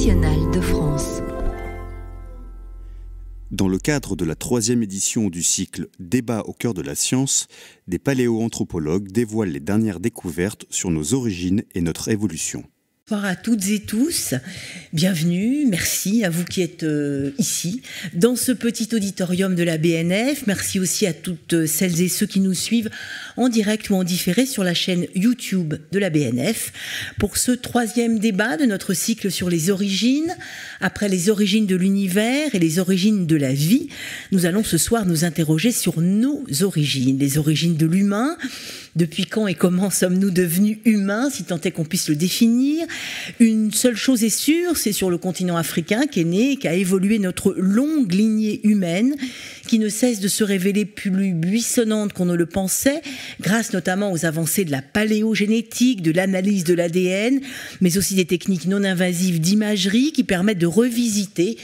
nationale de France. Dans le cadre de la 3e édition du cycle Débat au cœur de la science, des paléoanthropologues dévoilent les dernières découvertes sur nos origines et notre évolution. Bonsoir à toutes et tous, bienvenue, merci à vous qui êtes ici, dans ce petit auditorium de la BNF, merci aussi à toutes celles et ceux qui nous suivent en direct ou en différé sur la chaîne YouTube de la BNF, pour ce 3e débat de notre cycle sur les origines. Après les origines de l'univers et les origines de la vie, nous allons ce soir nous interroger sur nos origines, les origines de l'humain. Depuis quand et comment sommes-nous devenus humains, si tant est qu'on puisse le définir? Une seule chose est sûre, c'est sur le continent africain qu'est née et qu'a évolué notre longue lignée humaine, qui ne cesse de se révéler plus buissonnante qu'on ne le pensait, grâce notamment aux avancées de la paléogénétique, de l'analyse de l'ADN, mais aussi des techniques non invasives d'imagerie qui permettent de revisiter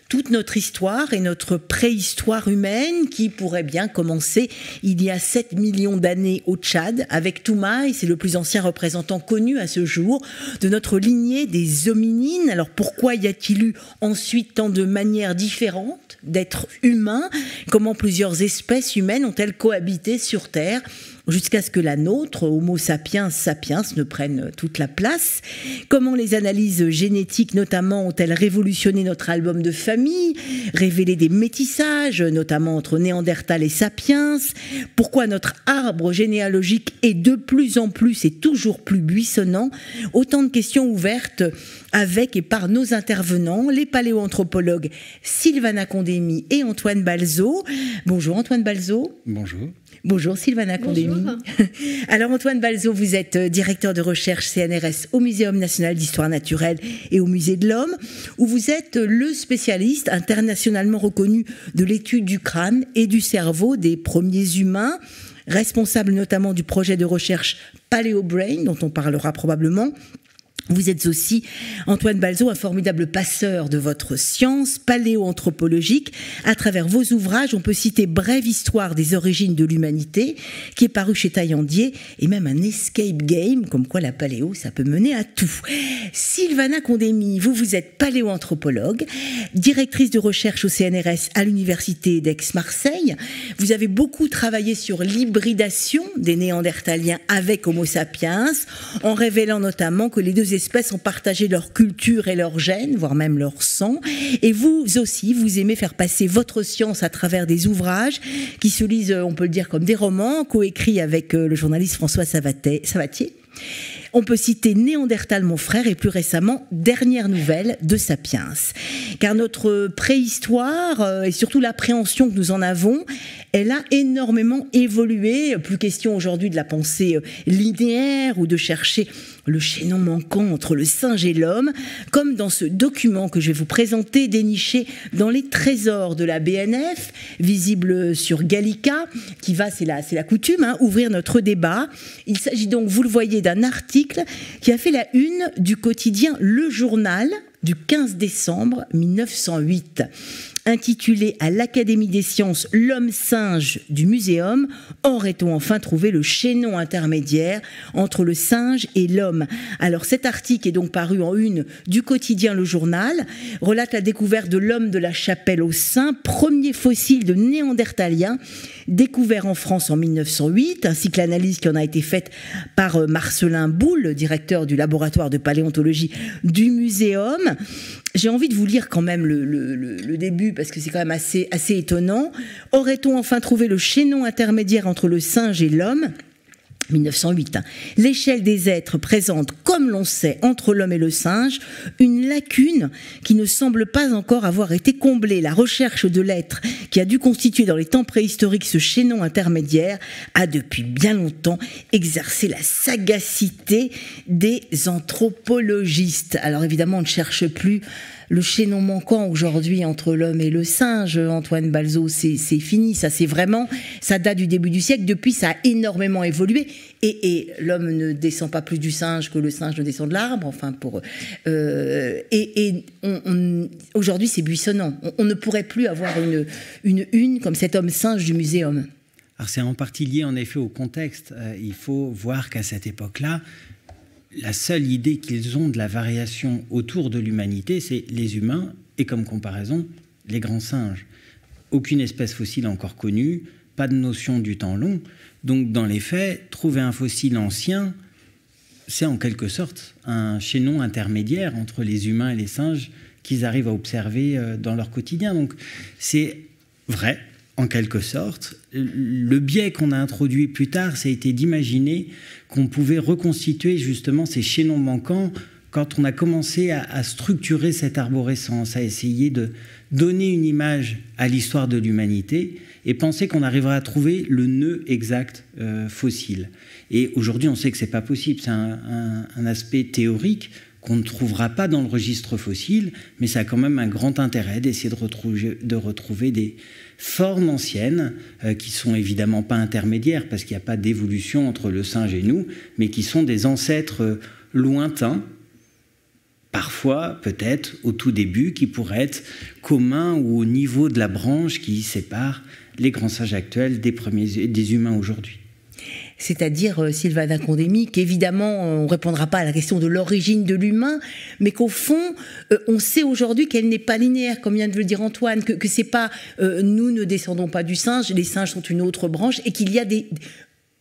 toute notre histoire et notre préhistoire humaine qui pourrait bien commencer il y a 7 millions d'années au Tchad avec Toumaï, c'est le plus ancien représentant connu à ce jour de notre lignée des hominines. Alors pourquoi y a-t-il eu ensuite tant de manières différentes d'être humain? Comment plusieurs espèces humaines ont-elles cohabité sur Terre jusqu'à ce que la nôtre, Homo sapiens sapiens, ne prenne toute la place? Comment les analyses génétiques notamment ont-elles révolutionné notre album de famille, révélé des métissages, notamment entre Néandertal et Sapiens? Pourquoi notre arbre généalogique est de plus en plus et toujours plus buissonnant? Autant de questions ouvertes avec et par nos intervenants, les paléoanthropologues Sylvana Condemi et Antoine Balzeau. Bonjour Antoine Balzeau. Bonjour. Bonjour Sylvana Condemi. Alors Antoine Balzeau, vous êtes directeur de recherche CNRS au Muséum national d'histoire naturelle et au Musée de l'Homme, où vous êtes le spécialiste internationalement reconnu de l'étude du crâne et du cerveau des premiers humains, responsable notamment du projet de recherche PaléoBrain, dont on parlera probablement. Vous êtes aussi, Antoine Balzeau, un formidable passeur de votre science paléoanthropologique. À travers vos ouvrages, on peut citer Brève histoire des origines de l'humanité, qui est paru chez Taillandier, et même un escape game, comme quoi la paléo, ça peut mener à tout. Sylvana Condemi, vous êtes paléoanthropologue, directrice de recherche au CNRS à l'Université d'Aix-Marseille. Vous avez beaucoup travaillé sur l'hybridation des Néandertaliens avec Homo sapiens, en révélant notamment que les deux espèces ont partagé leur culture et leurs gènes, voire même leur sang. Et vous aussi, vous aimez faire passer votre science à travers des ouvrages qui se lisent, on peut le dire, comme des romans, coécrits avec le journaliste François Savatier. On peut citer Néandertal, mon frère, et plus récemment, Dernière nouvelle de Sapiens. Car notre préhistoire, et surtout l'appréhension que nous en avons, elle a énormément évolué. Plus question aujourd'hui de la pensée linéaire ou de chercher le chaînon manquant entre le singe et l'homme, comme dans ce document que je vais vous présenter, déniché dans les trésors de la BNF, visible sur Gallica, qui va, c'est la coutume, ouvrir notre débat. Il s'agit donc, vous le voyez, d'un article qui a fait la une du quotidien Le Journal du 15 décembre 1908. Intitulé à l'Académie des sciences L'homme-singe du Muséum, aurait-on enfin trouvé le chaînon intermédiaire entre le singe et l'homme? Alors cet article est donc paru en une du quotidien Le Journal, relate la découverte de l'homme de la Chapelle aux Saints, premier fossile de néandertalien découvert en France en 1908, ainsi que l'analyse qui en a été faite par Marcelin Boule, directeur du laboratoire de paléontologie du Muséum. J'ai envie de vous lire quand même le début, parce que c'est quand même assez étonnant. Aurait-on enfin trouvé le chaînon intermédiaire entre le singe et l'homme ? 1908. L'échelle des êtres présente, comme l'on sait, entre l'homme et le singe, une lacune qui ne semble pas encore avoir été comblée. La recherche de l'être qui a dû constituer dans les temps préhistoriques ce chaînon intermédiaire a depuis bien longtemps exercé la sagacité des anthropologistes. Alors évidemment, on ne cherche plus le chaînon manquant aujourd'hui entre l'homme et le singe, Antoine Balzeau, c'est fini, ça date du début du siècle. Depuis, ça a énormément évolué, et l'homme ne descend pas plus du singe que le singe ne descend de l'arbre, aujourd'hui c'est buissonnant. On ne pourrait plus avoir une comme cet homme singe du Muséum. Alors c'est en partie lié en effet au contexte. Il faut voir qu'à cette époque-là, la seule idée qu'ils ont de la variation autour de l'humanité, c'est les humains et comme comparaison, les grands singes. Aucune espèce fossile encore connue, pas de notion du temps long. Donc dans les faits, trouver un fossile ancien, c'est en quelque sorte un chaînon intermédiaire entre les humains et les singes qu'ils arrivent à observer dans leur quotidien. Donc c'est vrai, en quelque sorte. Le biais qu'on a introduit plus tard, ça a été d'imaginer qu'on pouvait reconstituer justement ces chaînons manquants quand on a commencé à structurer cette arborescence, à essayer de donner une image à l'histoire de l'humanité et penser qu'on arriverait à trouver le nœud exact fossile. Et aujourd'hui, on sait que ce n'est pas possible. C'est un aspect théorique qu'on ne trouvera pas dans le registre fossile, mais ça a quand même un grand intérêt d'essayer de retrouver des formes anciennes qui sont évidemment pas intermédiaires parce qu'il n'y a pas d'évolution entre le singe et nous, mais qui sont des ancêtres lointains, parfois peut-être au tout début, qui pourraient être communs ou au niveau de la branche qui sépare les grands singes actuels des humains aujourd'hui. C'est-à-dire, Sylvana Condemi, qu'évidemment, on ne répondra pas à la question de l'origine de l'humain, mais qu'au fond, on sait aujourd'hui qu'elle n'est pas linéaire, comme vient de le dire Antoine, que c'est pas nous ne descendons pas du singe, les singes sont une autre branche, et qu'il y a des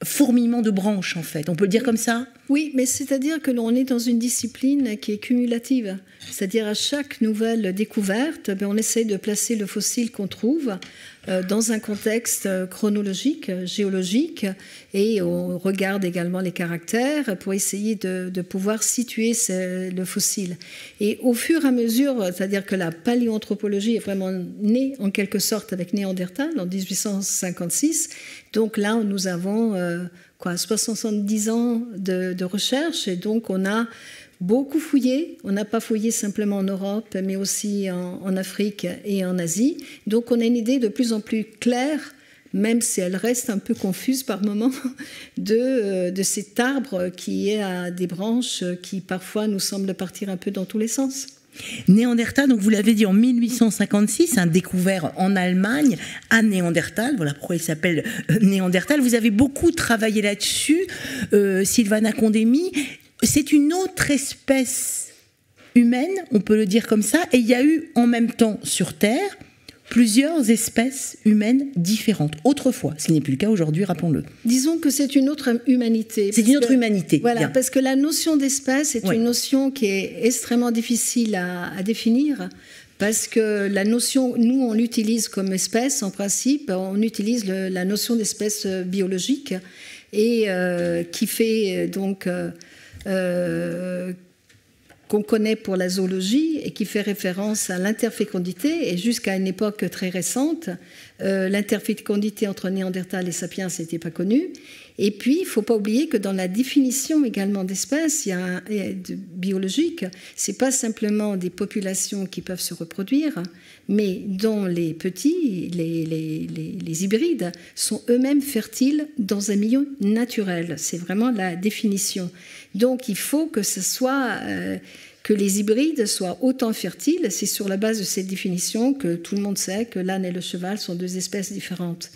fourmillements de branches, en fait. On peut le dire comme ça ? Oui, mais c'est-à-dire que l'on est dans une discipline qui est cumulative. C'est-à-dire à chaque nouvelle découverte, on essaie de placer le fossile qu'on trouve dans un contexte chronologique, géologique, et on regarde également les caractères pour essayer de pouvoir situer le fossile. Et au fur et à mesure, c'est-à-dire que la paléoanthropologie est vraiment née en quelque sorte avec Néandertal en 1856, donc là nous avons 70 ans de recherche, et donc on a beaucoup fouillé. On n'a pas fouillé simplement en Europe, mais aussi en Afrique et en Asie. Donc on a une idée de plus en plus claire, même si elle reste un peu confuse par moments, de cet arbre qui a des branches qui parfois nous semblent partir un peu dans tous les sens. Néandertal, donc vous l'avez dit en 1856, découvert en Allemagne à Néandertal. Voilà pourquoi il s'appelle Néandertal. Vous avez beaucoup travaillé là-dessus, Sylvana Condemi. C'est une autre espèce humaine, on peut le dire comme ça, et il y a eu en même temps sur Terre plusieurs espèces humaines différentes. Autrefois, ce n'est plus le cas aujourd'hui, rappelons-le. Disons que c'est une autre humanité. C'est une autre humanité. Voilà, bien. Parce que la notion d'espèce est une notion qui est extrêmement difficile à définir. Parce que la notion, nous on l'utilise comme espèce, en principe, on utilise la notion d'espèce biologique et qui fait donc... qu'on connaît pour la zoologie et qui fait référence à l'interfécondité. Et jusqu'à une époque très récente, l'interfécondité entre Néandertal et Sapiens n'était pas connue. Et puis, il ne faut pas oublier que dans la définition également d'espèces biologiques, ce n'est pas simplement des populations qui peuvent se reproduire, mais dont les petits, les hybrides, sont eux-mêmes fertiles dans un milieu naturel. C'est vraiment la définition. Donc, il faut que ce soit... que les hybrides soient autant fertiles. C'est sur la base de cette définition que tout le monde sait que l'âne et le cheval sont deux espèces différentes.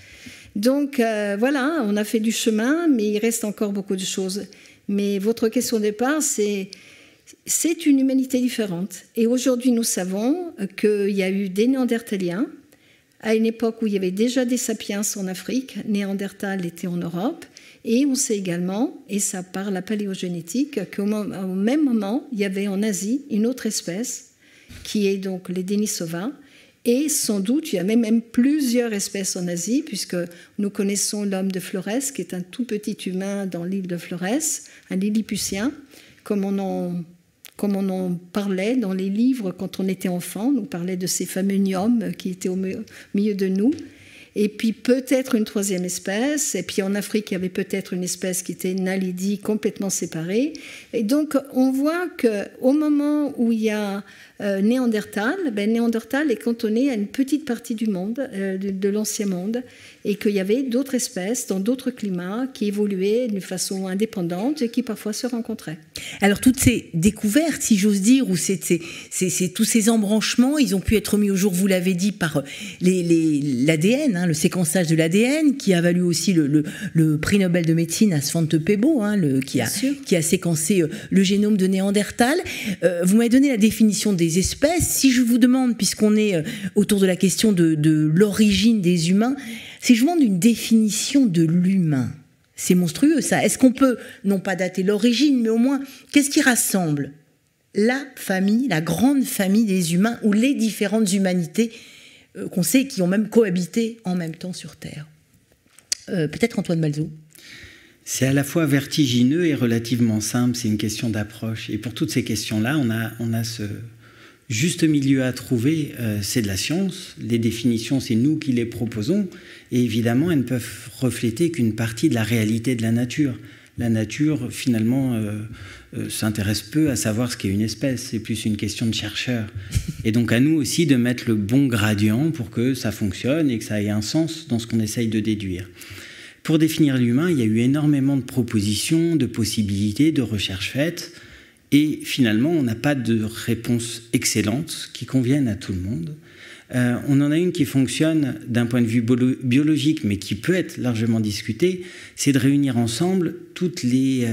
Donc voilà, on a fait du chemin, mais il reste encore beaucoup de choses. Mais votre question de départ, c'est une humanité différente. Et aujourd'hui, nous savons qu'il y a eu des Néandertaliens, à une époque où il y avait déjà des sapiens en Afrique, Néandertal était en Europe, et on sait également, et ça par la paléogénétique, qu'au même moment, il y avait en Asie une autre espèce, qui est donc les Denisova, et sans doute, il y a même plusieurs espèces en Asie, puisque nous connaissons l'homme de Florès, qui est un tout petit humain dans l'île de Florès, un lilliputien, comme on en parlait dans les livres quand on était enfant. On nous parlait de ces fameux gnomes qui étaient au milieu de nous. Et puis peut-être une troisième espèce. Et puis en Afrique, il y avait peut-être une espèce qui était Naledi, complètement séparée. Et donc on voit qu'au moment où il y a Néandertal, Néandertal est cantonné à une petite partie du monde, de l'ancien monde, et qu'il y avait d'autres espèces dans d'autres climats qui évoluaient d'une façon indépendante et qui parfois se rencontraient. Alors toutes ces découvertes, si j'ose dire, ou tous ces embranchements, ils ont pu être mis au jour, vous l'avez dit, par l'ADN, le séquençage de l'ADN, qui a valu aussi le prix Nobel de médecine à Svante Pääbo, qui a séquencé le génome de Néandertal. Vous m'avez donné la définition des espèces. Si je vous demande, puisqu'on est autour de la question de l'origine des humains, si je vous demande une définition de l'humain, c'est monstrueux ça. Est-ce qu'on peut, non pas dater l'origine, mais au moins, qu'est-ce qui rassemble la famille, la grande famille des humains, ou les différentes humanités qu'on sait qui ont même cohabité en même temps sur Terre? Peut-être Antoine Balzo. C'est à la fois vertigineux et relativement simple, c'est une question d'approche. Et pour toutes ces questions-là, on a ce juste milieu à trouver, c'est de la science. Les définitions, c'est nous qui les proposons. Et évidemment, elles ne peuvent refléter qu'une partie de la réalité de la nature. La nature, finalement, s'intéresse peu à savoir ce qu'est une espèce. C'est plus une question de chercheurs. Et donc à nous aussi de mettre le bon gradient pour que ça fonctionne et que ça ait un sens dans ce qu'on essaye de déduire. Pour définir l'humain, il y a eu énormément de propositions, de possibilités, de recherches faites. Et finalement, on n'a pas de réponse excellente qui convienne à tout le monde. On en a une qui fonctionne d'un point de vue biologique, mais qui peut être largement discutée, c'est de réunir ensemble toutes les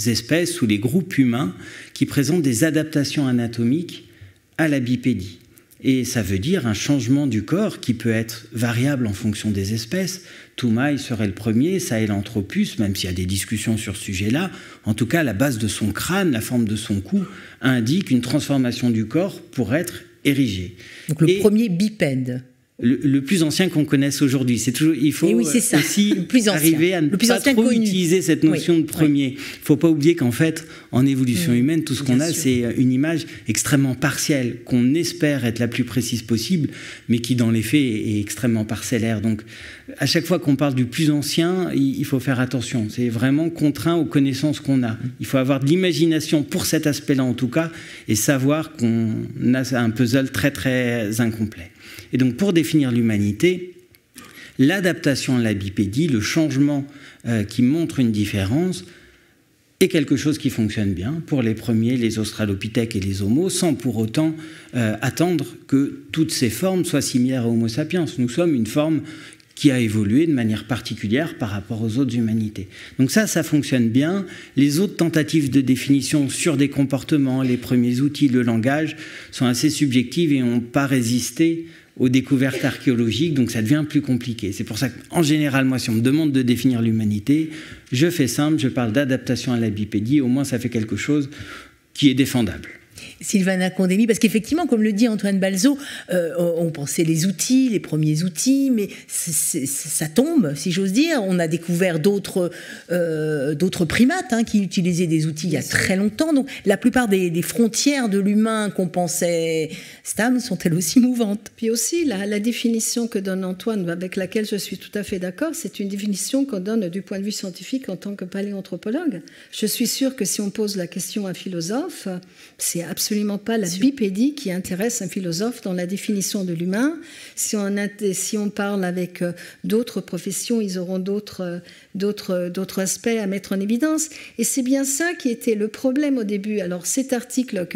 espèces ou les groupes humains qui présentent des adaptations anatomiques à la bipédie. Et ça veut dire un changement du corps qui peut être variable en fonction des espèces. Toumaï serait le premier, Sahelanthropus, même s'il y a des discussions sur ce sujet-là. En tout cas, la base de son crâne, la forme de son cou, indique une transformation du corps pour être érigé. Donc le premier bipède. Le plus ancien qu'on connaisse aujourd'hui. C'est toujours, il faut aussi arriver à ne pas trop utiliser cette notion de premier. Il ne faut pas oublier qu'en fait, en évolution humaine, tout ce qu'on a, c'est une image extrêmement partielle, qu'on espère être la plus précise possible, mais qui, dans les faits, est extrêmement parcellaire. Donc, à chaque fois qu'on parle du plus ancien, il faut faire attention. C'est vraiment contraint aux connaissances qu'on a. Il faut avoir de l'imagination pour cet aspect-là, en tout cas, et savoir qu'on a un puzzle très, très incomplet. Et donc, pour définir l'humanité, l'adaptation à la bipédie, le changement qui montre une différence, est quelque chose qui fonctionne bien pour les premiers, les australopithèques et les homos, sans pour autant attendre que toutes ces formes soient similaires à Homo sapiens. Nous sommes une forme qui a évolué de manière particulière par rapport aux autres humanités. Donc ça fonctionne bien. Les autres tentatives de définition sur des comportements, les premiers outils, le langage, sont assez subjectives et n'ont pas résisté aux découvertes archéologiques, donc ça devient plus compliqué. C'est pour ça qu'en général, moi, si on me demande de définir l'humanité, je fais simple, je parle d'adaptation à la bipédie, au moins ça fait quelque chose qui est défendable. Sylvana Condemi, parce qu'effectivement, comme le dit Antoine Balzo, on pensait les outils, les premiers outils, mais ça tombe, si j'ose dire. On a découvert d'autres primates qui utilisaient des outils il y a très longtemps. Donc la plupart des frontières de l'humain qu'on pensait stables sont-elles aussi mouvantes. Puis aussi, la définition que donne Antoine, avec laquelle je suis tout à fait d'accord, c'est une définition qu'on donne du point de vue scientifique en tant que paléanthropologue. Je suis sûre que si on pose la question à un philosophe, c'est absolument pas la bipédie qui intéresse un philosophe dans la définition de l'humain. Si on parle avec d'autres professions, ils auront d'autres aspects à mettre en évidence. Et c'est bien ça qui était le problème au début. Alors cet article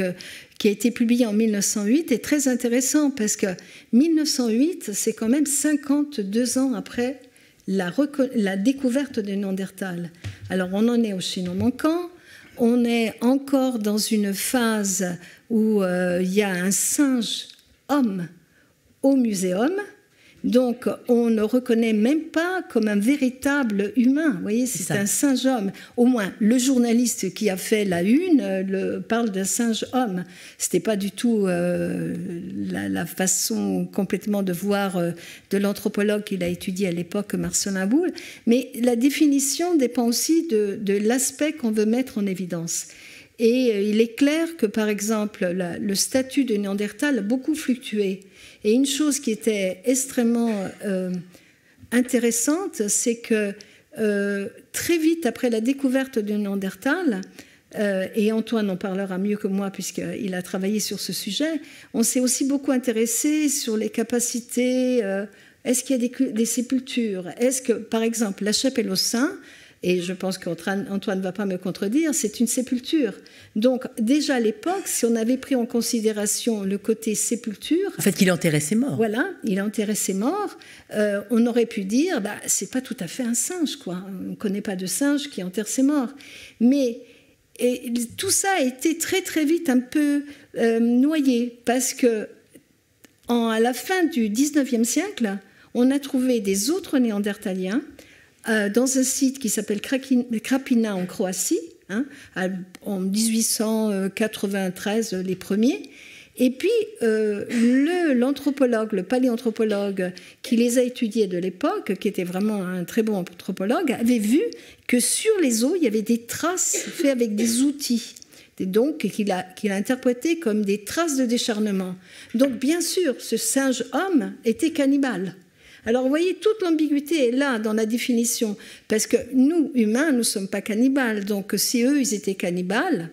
qui a été publié en 1908 est très intéressant parce que 1908, c'est quand même 52 ans après la découverte de Néandertal. Alors on en est au chaînon manquant. On est encore dans une phase où il y a un singe homme au muséum. Donc, on ne reconnaît même pas comme un véritable humain. Vous voyez, c'est un singe-homme. Au moins, le journaliste qui a fait la une parle d'un singe-homme. Ce n'était pas du tout la façon complètement de voir de l'anthropologue qu'il a étudié à l'époque, Marcelin Boule. Mais la définition dépend aussi de l'aspect qu'on veut mettre en évidence. Et il est clair que, par exemple, le statut de Néandertal a beaucoup fluctué. Et une chose qui était extrêmement intéressante, c'est que très vite après la découverte de Néandertal, et Antoine en parlera mieux que moi puisqu'il a travaillé sur ce sujet, on s'est aussi beaucoup intéressé sur les capacités. Est-ce qu'il y a des sépultures? Est-ce que, par exemple, la chapelle aux saints, et je pense qu'Antoine ne va pas me contredire, c'est une sépulture. Donc déjà à l'époque, si on avait pris en considération le côté sépulture... En fait, qu'il enterrait ses morts. Voilà, il enterrait ses morts. On aurait pu dire, c'est pas tout à fait un singe, quoi. On ne connaît pas de singe qui enterre ses morts. Mais tout ça a été très très vite un peu noyé, parce que à la fin du 19e siècle, on a trouvé des autres néandertaliens dans un site qui s'appelle Krapina en Croatie, en 1893, les premiers. Et puis, l'anthropologue, le paléanthropologue qui les a étudiés de l'époque, qui était vraiment un très bon anthropologue, avait vu que sur les os, il y avait des traces faites avec des outils. Et donc, qu'il a interprété comme des traces de décharnement. Donc, bien sûr, ce singe-homme était cannibale. Alors, vous voyez, toute l'ambiguïté est là dans la définition. Parce que nous, humains, nous ne sommes pas cannibales. Donc, si eux, ils étaient cannibales,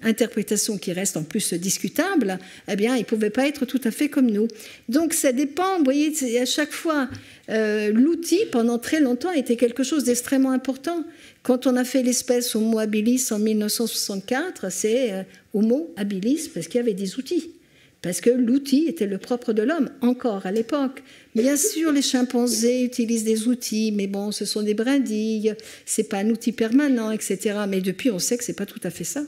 interprétation qui reste en plus discutable, eh bien, ils ne pouvaient pas être tout à fait comme nous. Donc, ça dépend. Vous voyez, à chaque fois, l'outil, pendant très longtemps, était quelque chose d'extrêmement important. Quand on a fait l'espèce Homo habilis en 1964, c'est Homo habilis parce qu'il y avait des outils. Parce que l'outil était le propre de l'homme, encore à l'époque. Bien sûr, les chimpanzés utilisent des outils, mais bon, ce sont des brindilles, ce n'est pas un outil permanent, etc. Mais depuis, on sait que ce n'est pas tout à fait ça.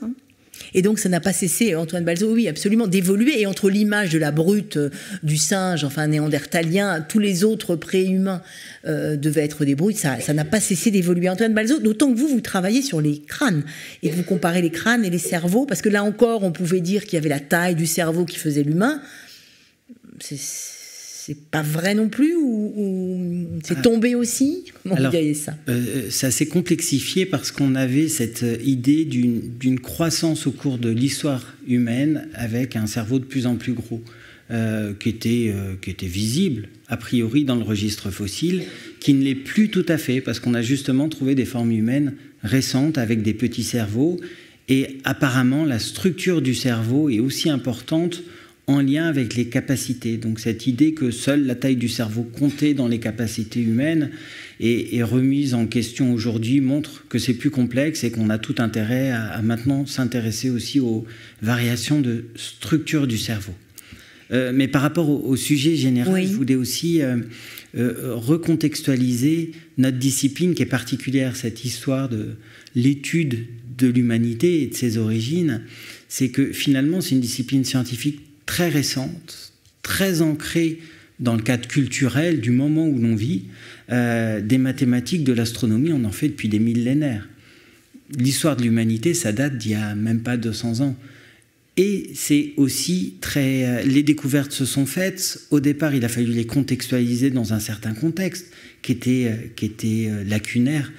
Et donc, ça n'a pas cessé, Antoine Balzeau, oui, absolument, d'évoluer. Et entre l'image de la brute, du singe, enfin néandertalien, tous les autres préhumains devaient être des brutes, ça n'a pas cessé d'évoluer. Antoine Balzeau, d'autant que vous travaillez sur les crânes et que vous comparez les crânes et les cerveaux, parce que là encore, on pouvait dire qu'il y avait la taille du cerveau qui faisait l'humain. C'est pas vrai non plus ou c'est tombé aussi? Comment vous voyez ça? Ça s'est complexifié parce qu'on avait cette idée d'une croissance au cours de l'histoire humaine avec un cerveau de plus en plus gros qui était visible a priori dans le registre fossile, qui ne l'est plus tout à fait parce qu'on a justement trouvé des formes humaines récentes avec des petits cerveaux et apparemment la structure du cerveau est aussi importante en lien avec les capacités. Donc cette idée que seule la taille du cerveau comptait dans les capacités humaines est remise en question aujourd'hui montre que c'est plus complexe et qu'on a tout intérêt à maintenant s'intéresser aussi aux variations de structure du cerveau. Mais par rapport au sujet général, oui, je voulais aussi recontextualiser notre discipline qui est particulière, cette histoire de l'étude de l'humanité et de ses origines. C'est que finalement, c'est une discipline scientifique très récente, très ancrée dans le cadre culturel du moment où l'on vit. Des mathématiques, de l'astronomie, on en fait depuis des millénaires. L'histoire de l'humanité, ça date d'il y a même pas 200 ans. Et c'est aussi très... les découvertes se sont faites. Au départ, il a fallu les contextualiser dans un certain contexte qui était lacunaire,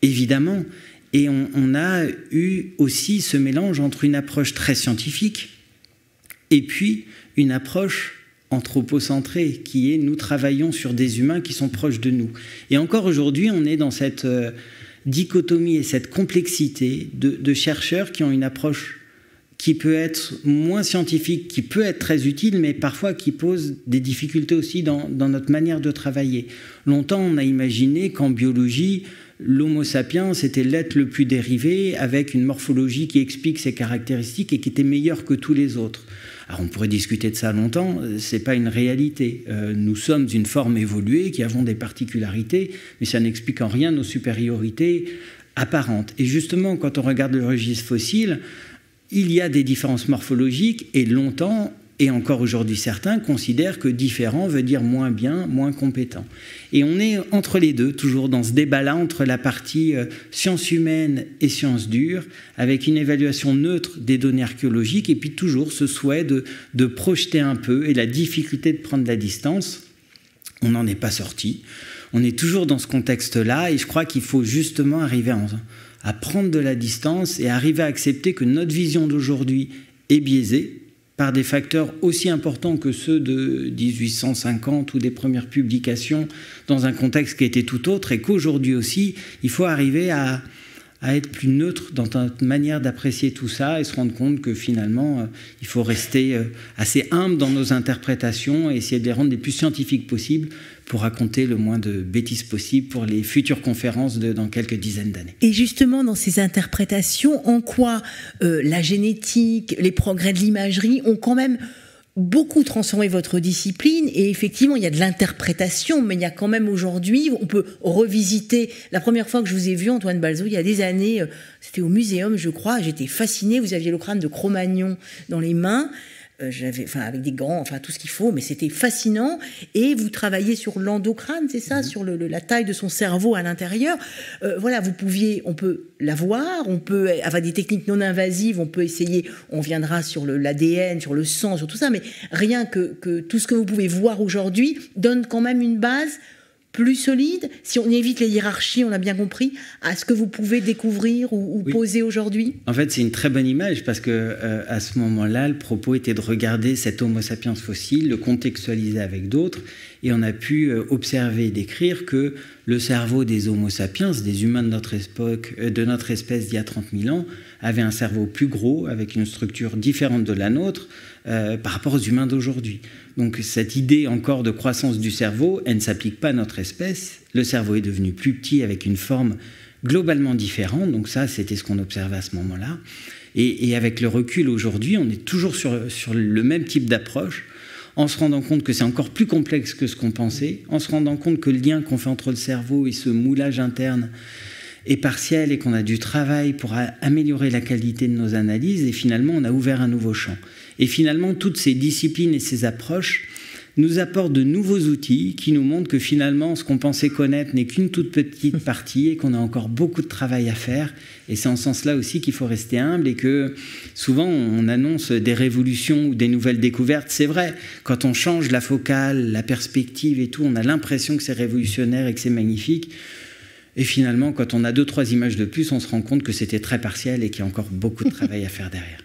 évidemment. Et on a eu aussi ce mélange entre une approche très scientifique et puis une approche anthropocentrée qui est nous travaillons sur des humains qui sont proches de nous. Et encore aujourd'hui, on est dans cette dichotomie et cette complexité de chercheurs qui ont une approche qui peut être moins scientifique, qui peut être très utile, mais parfois qui pose des difficultés aussi dans notre manière de travailler. Longtemps, on a imaginé qu'en biologie, l'Homo sapiens était l'être le plus dérivé, avec une morphologie qui explique ses caractéristiques et qui était meilleure que tous les autres. Alors on pourrait discuter de ça longtemps, ce n'est pas une réalité. Nous sommes une forme évoluée qui avons des particularités, mais ça n'explique en rien nos supériorités apparentes. Et justement, quand on regarde le registre fossile, il y a des différences morphologiques et longtemps, et encore aujourd'hui certains, considèrent que différent veut dire moins bien, moins compétent. Et on est entre les deux, toujours dans ce débat-là, entre la partie sciences humaines et sciences dures, avec une évaluation neutre des données archéologiques, et puis toujours ce souhait de projeter un peu, et la difficulté de prendre la distance. On n'en est pas sorti. On est toujours dans ce contexte-là, et je crois qu'il faut justement arriver à prendre de la distance et arriver à accepter que notre vision d'aujourd'hui est biaisée par des facteurs aussi importants que ceux de 1850 ou des premières publications dans un contexte qui était tout autre, et qu'aujourd'hui aussi, il faut arriver à être plus neutre dans notre manière d'apprécier tout ça et se rendre compte que finalement, il faut rester assez humble dans nos interprétations et essayer de les rendre les plus scientifiques possibles pour raconter le moins de bêtises possible pour les futures conférences dans quelques dizaines d'années. Et justement, dans ces interprétations, en quoi la génétique, les progrès de l'imagerie ont quand même beaucoup transformé votre discipline? Et effectivement, il y a de l'interprétation, mais il y a quand même aujourd'hui, on peut revisiter. La première fois que je vous ai vu, Antoine Balzeau, il y a des années, c'était au Muséum, je crois, j'étais fascinée, vous aviez le crâne de Cro-Magnon dans les mains, avec des gants, tout ce qu'il faut, mais c'était fascinant. Et vous travaillez sur l'endocrâne, c'est ça, sur la taille de son cerveau à l'intérieur. Voilà, on peut la voir, on peut, avec des techniques non invasives, on peut essayer, on viendra sur l'ADN, sur le sang, sur tout ça, mais rien que tout ce que vous pouvez voir aujourd'hui donne quand même une base plus solide, si on évite les hiérarchies, on a bien compris, à ce que vous pouvez découvrir ou poser aujourd'hui? En fait, c'est une très bonne image parce que à ce moment-là, le propos était de regarder cet Homo sapiens fossile, le contextualiser avec d'autres, et on a pu observer et décrire que le cerveau des Homo sapiens, des humains de notre espèce d'il y a 30 000 ans, avait un cerveau plus gros, avec une structure différente de la nôtre par rapport aux humains d'aujourd'hui. Donc cette idée encore de croissance du cerveau, elle ne s'applique pas à notre espèce. Le cerveau est devenu plus petit avec une forme globalement différente. Donc ça, c'était ce qu'on observait à ce moment-là. Et avec le recul aujourd'hui, on est toujours sur le même type d'approche, en se rendant compte que c'est encore plus complexe que ce qu'on pensait, en se rendant compte que le lien qu'on fait entre le cerveau et ce moulage interne est partiel et qu'on a du travail pour améliorer la qualité de nos analyses. Et finalement, on a ouvert un nouveau champ. Et finalement, toutes ces disciplines et ces approches nous apportent de nouveaux outils qui nous montrent que finalement, ce qu'on pensait connaître n'est qu'une toute petite partie et qu'on a encore beaucoup de travail à faire. Et c'est en ce sens-là aussi qu'il faut rester humble et que souvent, on annonce des révolutions ou des nouvelles découvertes. C'est vrai, quand on change la focale, la perspective et tout, on a l'impression que c'est révolutionnaire et que c'est magnifique. Et finalement, quand on a 2-3 images de plus, on se rend compte que c'était très partiel et qu'il y a encore beaucoup de travail à faire derrière.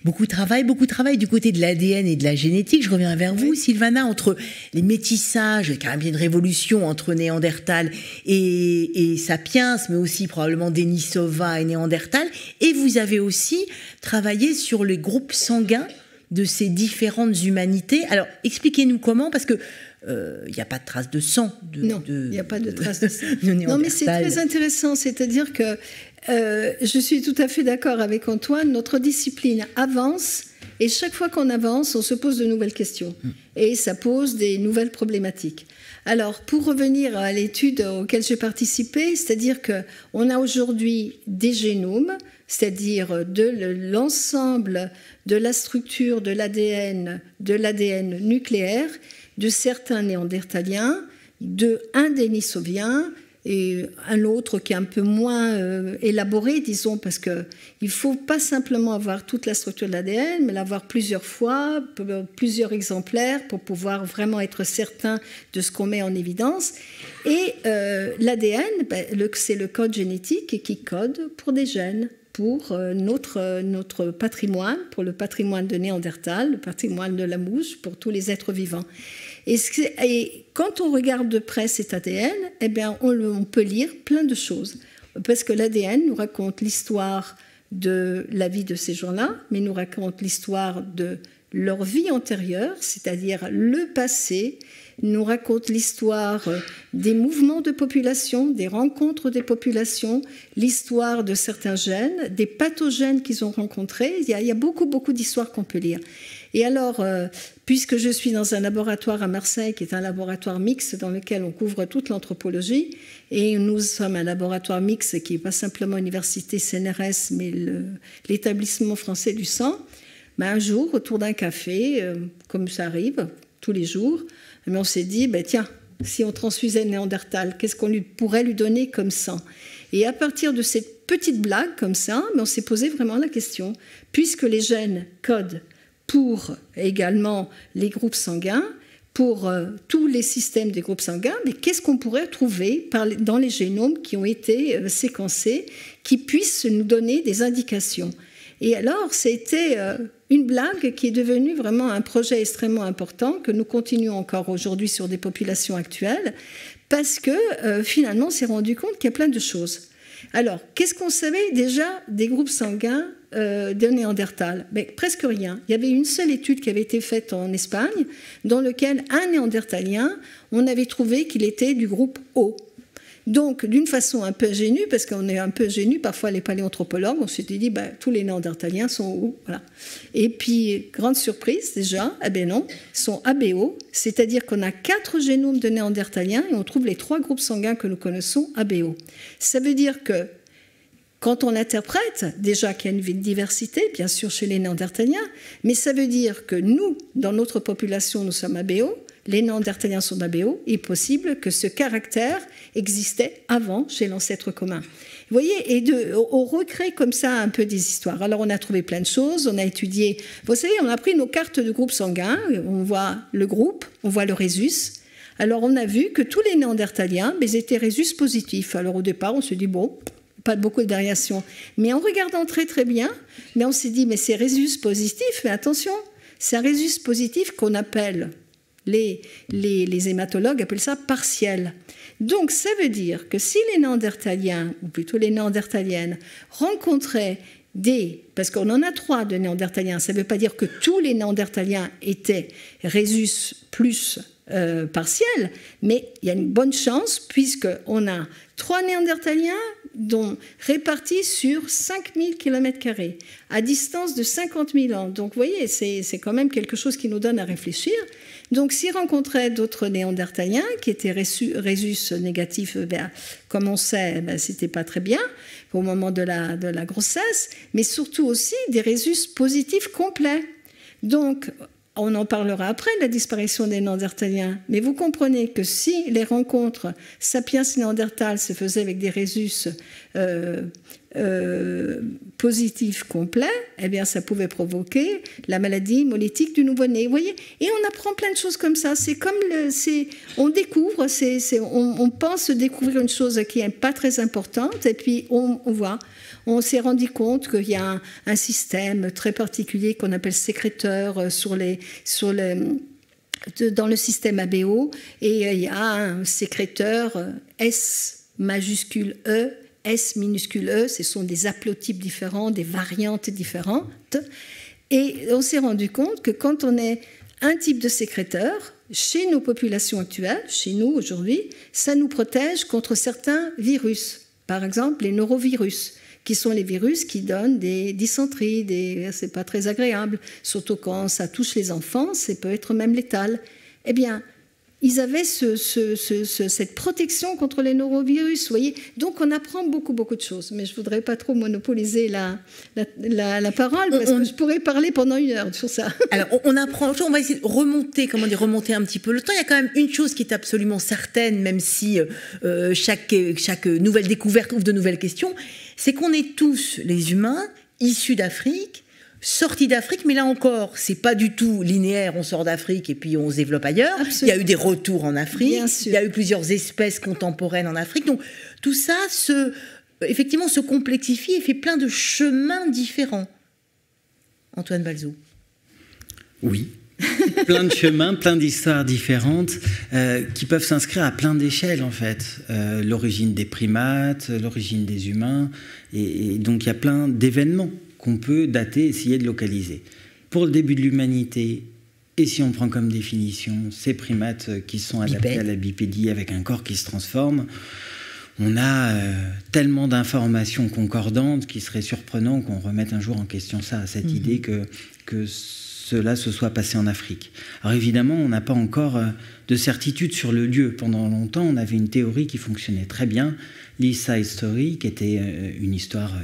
Beaucoup de travail du côté de l'ADN et de la génétique. Je reviens vers vous, Sylvana, entre les métissages, car il y a une révolution entre Néandertal et Sapiens, mais aussi probablement Denisova et Néandertal. Et vous avez aussi travaillé sur les groupes sanguins de ces différentes humanités. Alors, expliquez-nous comment, parce que il n'y a pas de traces de sang. Non, il n'y a pas de traces de sang. Non, mais c'est très intéressant. C'est-à-dire que je suis tout à fait d'accord avec Antoine. Notre discipline avance et chaque fois qu'on avance, on se pose de nouvelles questions. Et ça pose des nouvelles problématiques. Alors, pour revenir à l'étude auquel j'ai participé, c'est-à-dire qu'on a aujourd'hui des génomes, c'est-à-dire de l'ensemble de la structure de l'ADN nucléaire, de certains néandertaliens, un dénisovien et un autre qui est un peu moins élaboré, disons, parce qu'il ne faut pas simplement avoir toute la structure de l'ADN, mais l'avoir plusieurs fois, plusieurs exemplaires, pour pouvoir vraiment être certain de ce qu'on met en évidence. Et l'ADN, c'est le code génétique qui code pour des gènes, pour notre patrimoine, pour le patrimoine de Néandertal, le patrimoine de la mouche, pour tous les êtres vivants. Et quand on regarde de près cet ADN, eh bien, on peut lire plein de choses. Parce que l'ADN nous raconte l'histoire de la vie de ces gens-là, mais nous raconte l'histoire de leur vie antérieure, c'est-à-dire le passé, nous raconte l'histoire des mouvements de population, des rencontres des populations, l'histoire de certains gènes, des pathogènes qu'ils ont rencontrés. Il y a beaucoup, beaucoup d'histoires qu'on peut lire. Et alors, puisque je suis dans un laboratoire à Marseille, qui est un laboratoire mixte dans lequel on couvre toute l'anthropologie, et nous sommes un laboratoire mixte qui n'est pas simplement l'université CNRS, mais l'établissement français du sang, un jour, autour d'un café, comme ça arrive tous les jours, on s'est dit, tiens, si on transfusait le Néandertal, qu'est-ce qu'on pourrait lui donner comme sang? Et à partir de cette petite blague comme ça, on s'est posé vraiment la question, puisque les gènes codent pour également les groupes sanguins, pour tous les systèmes des groupes sanguins, mais qu'est-ce qu'on pourrait trouver dans les génomes qui ont été séquencés, qui puissent nous donner des indications? Et alors, c'était une blague qui est devenue vraiment un projet extrêmement important, que nous continuons encore aujourd'hui sur des populations actuelles, parce que finalement, on s'est rendu compte qu'il y a plein de choses. Alors, qu'est-ce qu'on savait déjà des groupes sanguins de Néandertal? Mais presque rien. Il y avait une seule étude qui avait été faite en Espagne, dans laquelle un Néandertalien, on avait trouvé qu'il était du groupe O. Donc, d'une façon un peu ingénue, parce qu'on est un peu ingénu, parfois les paléanthropologues, on s'était dit, tous les Néandertaliens sont O. Voilà. Et puis, grande surprise déjà, eh bien non, sont ABO, c'est-à-dire qu'on a 4 génomes de Néandertaliens et on trouve les 3 groupes sanguins que nous connaissons ABO. Ça veut dire que quand on interprète, déjà qu'il y a une diversité, bien sûr, chez les Néandertaliens, mais ça veut dire que nous, dans notre population, nous sommes ABO, les Néandertaliens sont ABO, il est possible que ce caractère existait avant chez l'ancêtre commun. Vous voyez, et on recrée comme ça un peu des histoires. Alors on a trouvé plein de choses, on a étudié, vous savez, on a pris nos cartes de groupes sanguins, on voit le groupe, on voit le rhésus. Alors on a vu que tous les Néandertaliens, ils étaient rhésus positifs. Alors au départ, on se dit, bon, pas beaucoup de variations. Mais en regardant très très bien, mais on s'est dit, mais c'est rhésus positif, mais attention, c'est un rhésus positif qu'on appelle... Les hématologues appellent ça partiel. Donc, ça veut dire que si les Néandertaliens, ou plutôt les Néandertaliennes, rencontraient parce qu'on en a 3 de Néandertaliens, ça ne veut pas dire que tous les Néandertaliens étaient rhésus plus partiel, mais il y a une bonne chance, puisqu'on a 3 Néandertaliens répartis sur 5000 km², à distance de 50 000 ans. Donc, vous voyez, c'est quand même quelque chose qui nous donne à réfléchir. Donc, s'ils rencontraient d'autres Néandertaliens qui étaient rhésus négatifs, comme on sait, c'était pas très bien au moment de la grossesse, mais surtout aussi des rhésus positifs complets. Donc, on en parlera après, la disparition des Néandertaliens. Mais vous comprenez que si les rencontres sapiens-néandertal se faisaient avec des rhésus positifs complets, eh bien, ça pouvait provoquer la maladie hémolytique du nouveau-né. Vous voyez ? Et on apprend plein de choses comme ça. C'est comme on découvre, on pense découvrir une chose qui n'est pas très importante, et puis on voit. On s'est rendu compte qu'il y a un système très particulier qu'on appelle sécréteur dans le système ABO, et il y a un sécréteur S majuscule E, S minuscule E, ce sont des haplotypes différents, des variantes différentes, et on s'est rendu compte que quand on est un type de sécréteur, chez nos populations actuelles, chez nous aujourd'hui, ça nous protège contre certains virus, par exemple les norovirus, qui sont les virus qui donnent des dysenteries, c'est pas très agréable, surtout quand ça touche les enfants, ça peut être même létal. Eh bien, ils avaient cette protection contre les norovirus, vous voyez. Donc, on apprend beaucoup de choses. Mais je ne voudrais pas trop monopoliser la parole, parce que je pourrais parler pendant 1 heure sur ça. Alors, on apprend, on va essayer de remonter un petit peu le temps. Il y a quand même une chose qui est absolument certaine, même si chaque nouvelle découverte ouvre de nouvelles questions, c'est qu'on est tous, les humains, issus d'Afrique, sortis d'Afrique, mais là encore, c'est pas du tout linéaire, on sort d'Afrique et puis on se développe ailleurs. Absolument. Il y a eu des retours en Afrique, il y a eu plusieurs espèces contemporaines en Afrique, donc tout ça effectivement se complexifie et fait plein de chemins différents. Antoine Balzo. Oui, plein de chemins, plein d'histoires différentes qui peuvent s'inscrire à plein d'échelles en fait. L'origine des primates, l'origine des humains, et donc il y a plein d'événements qu'on peut dater, essayer de localiser. Pour le début de l'humanité, et si on prend comme définition ces primates qui sont adaptés à la bipédie avec un corps qui se transforme, on a tellement d'informations concordantes qu'il serait surprenant qu'on remette un jour en question ça, cette idée que cela se soit passé en Afrique. Alors évidemment, on n'a pas encore de certitude sur le lieu. Pendant longtemps, on avait une théorie qui fonctionnait très bien, l'East Side Story, qui était une histoire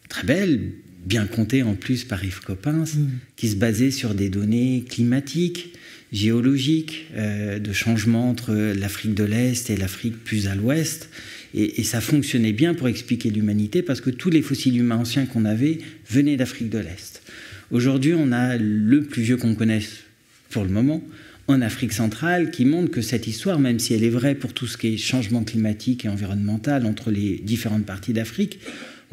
très belle, bien contée en plus par Yves Coppens, qui se basait sur des données climatiques, géologiques, de changement entre l'Afrique de l'Est et l'Afrique plus à l'Ouest. Et ça fonctionnait bien pour expliquer l'humanité, parce que tous les fossiles humains anciens qu'on avait venaient d'Afrique de l'Est. Aujourd'hui, on a le plus vieux qu'on connaisse pour le moment, en Afrique centrale, qui montre que cette histoire, même si elle est vraie pour tout ce qui est changement climatique et environnemental entre les différentes parties d'Afrique,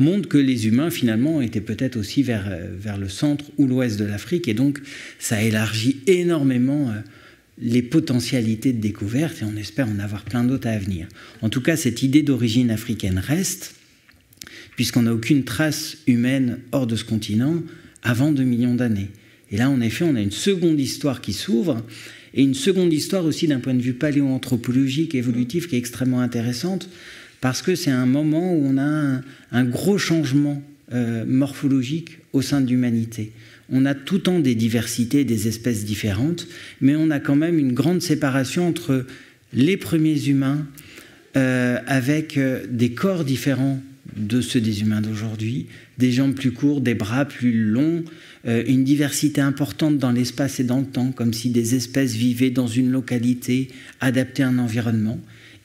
montre que les humains, finalement, étaient peut-être aussi vers le centre ou l'ouest de l'Afrique. Et donc, ça élargit énormément les potentialités de découverte, et on espère en avoir plein d'autres à venir. En tout cas, cette idée d'origine africaine reste. puisqu'on n'a aucune trace humaine hors de ce continent avant 2 millions d'années. Et là, en effet, on a une seconde histoire qui s'ouvre, et une seconde histoire aussi d'un point de vue paléoanthropologique, évolutif, qui est extrêmement intéressante, parce que c'est un moment où on a un gros changement morphologique au sein de l'humanité. On a tout le temps des diversités, des espèces différentes, mais on a quand même une grande séparation entre les premiers humains avec des corps différents de ceux des humains d'aujourd'hui, des jambes plus courtes, des bras plus longs, une diversité importante dans l'espace et dans le temps, comme si des espèces vivaient dans une localité adaptée à un environnement.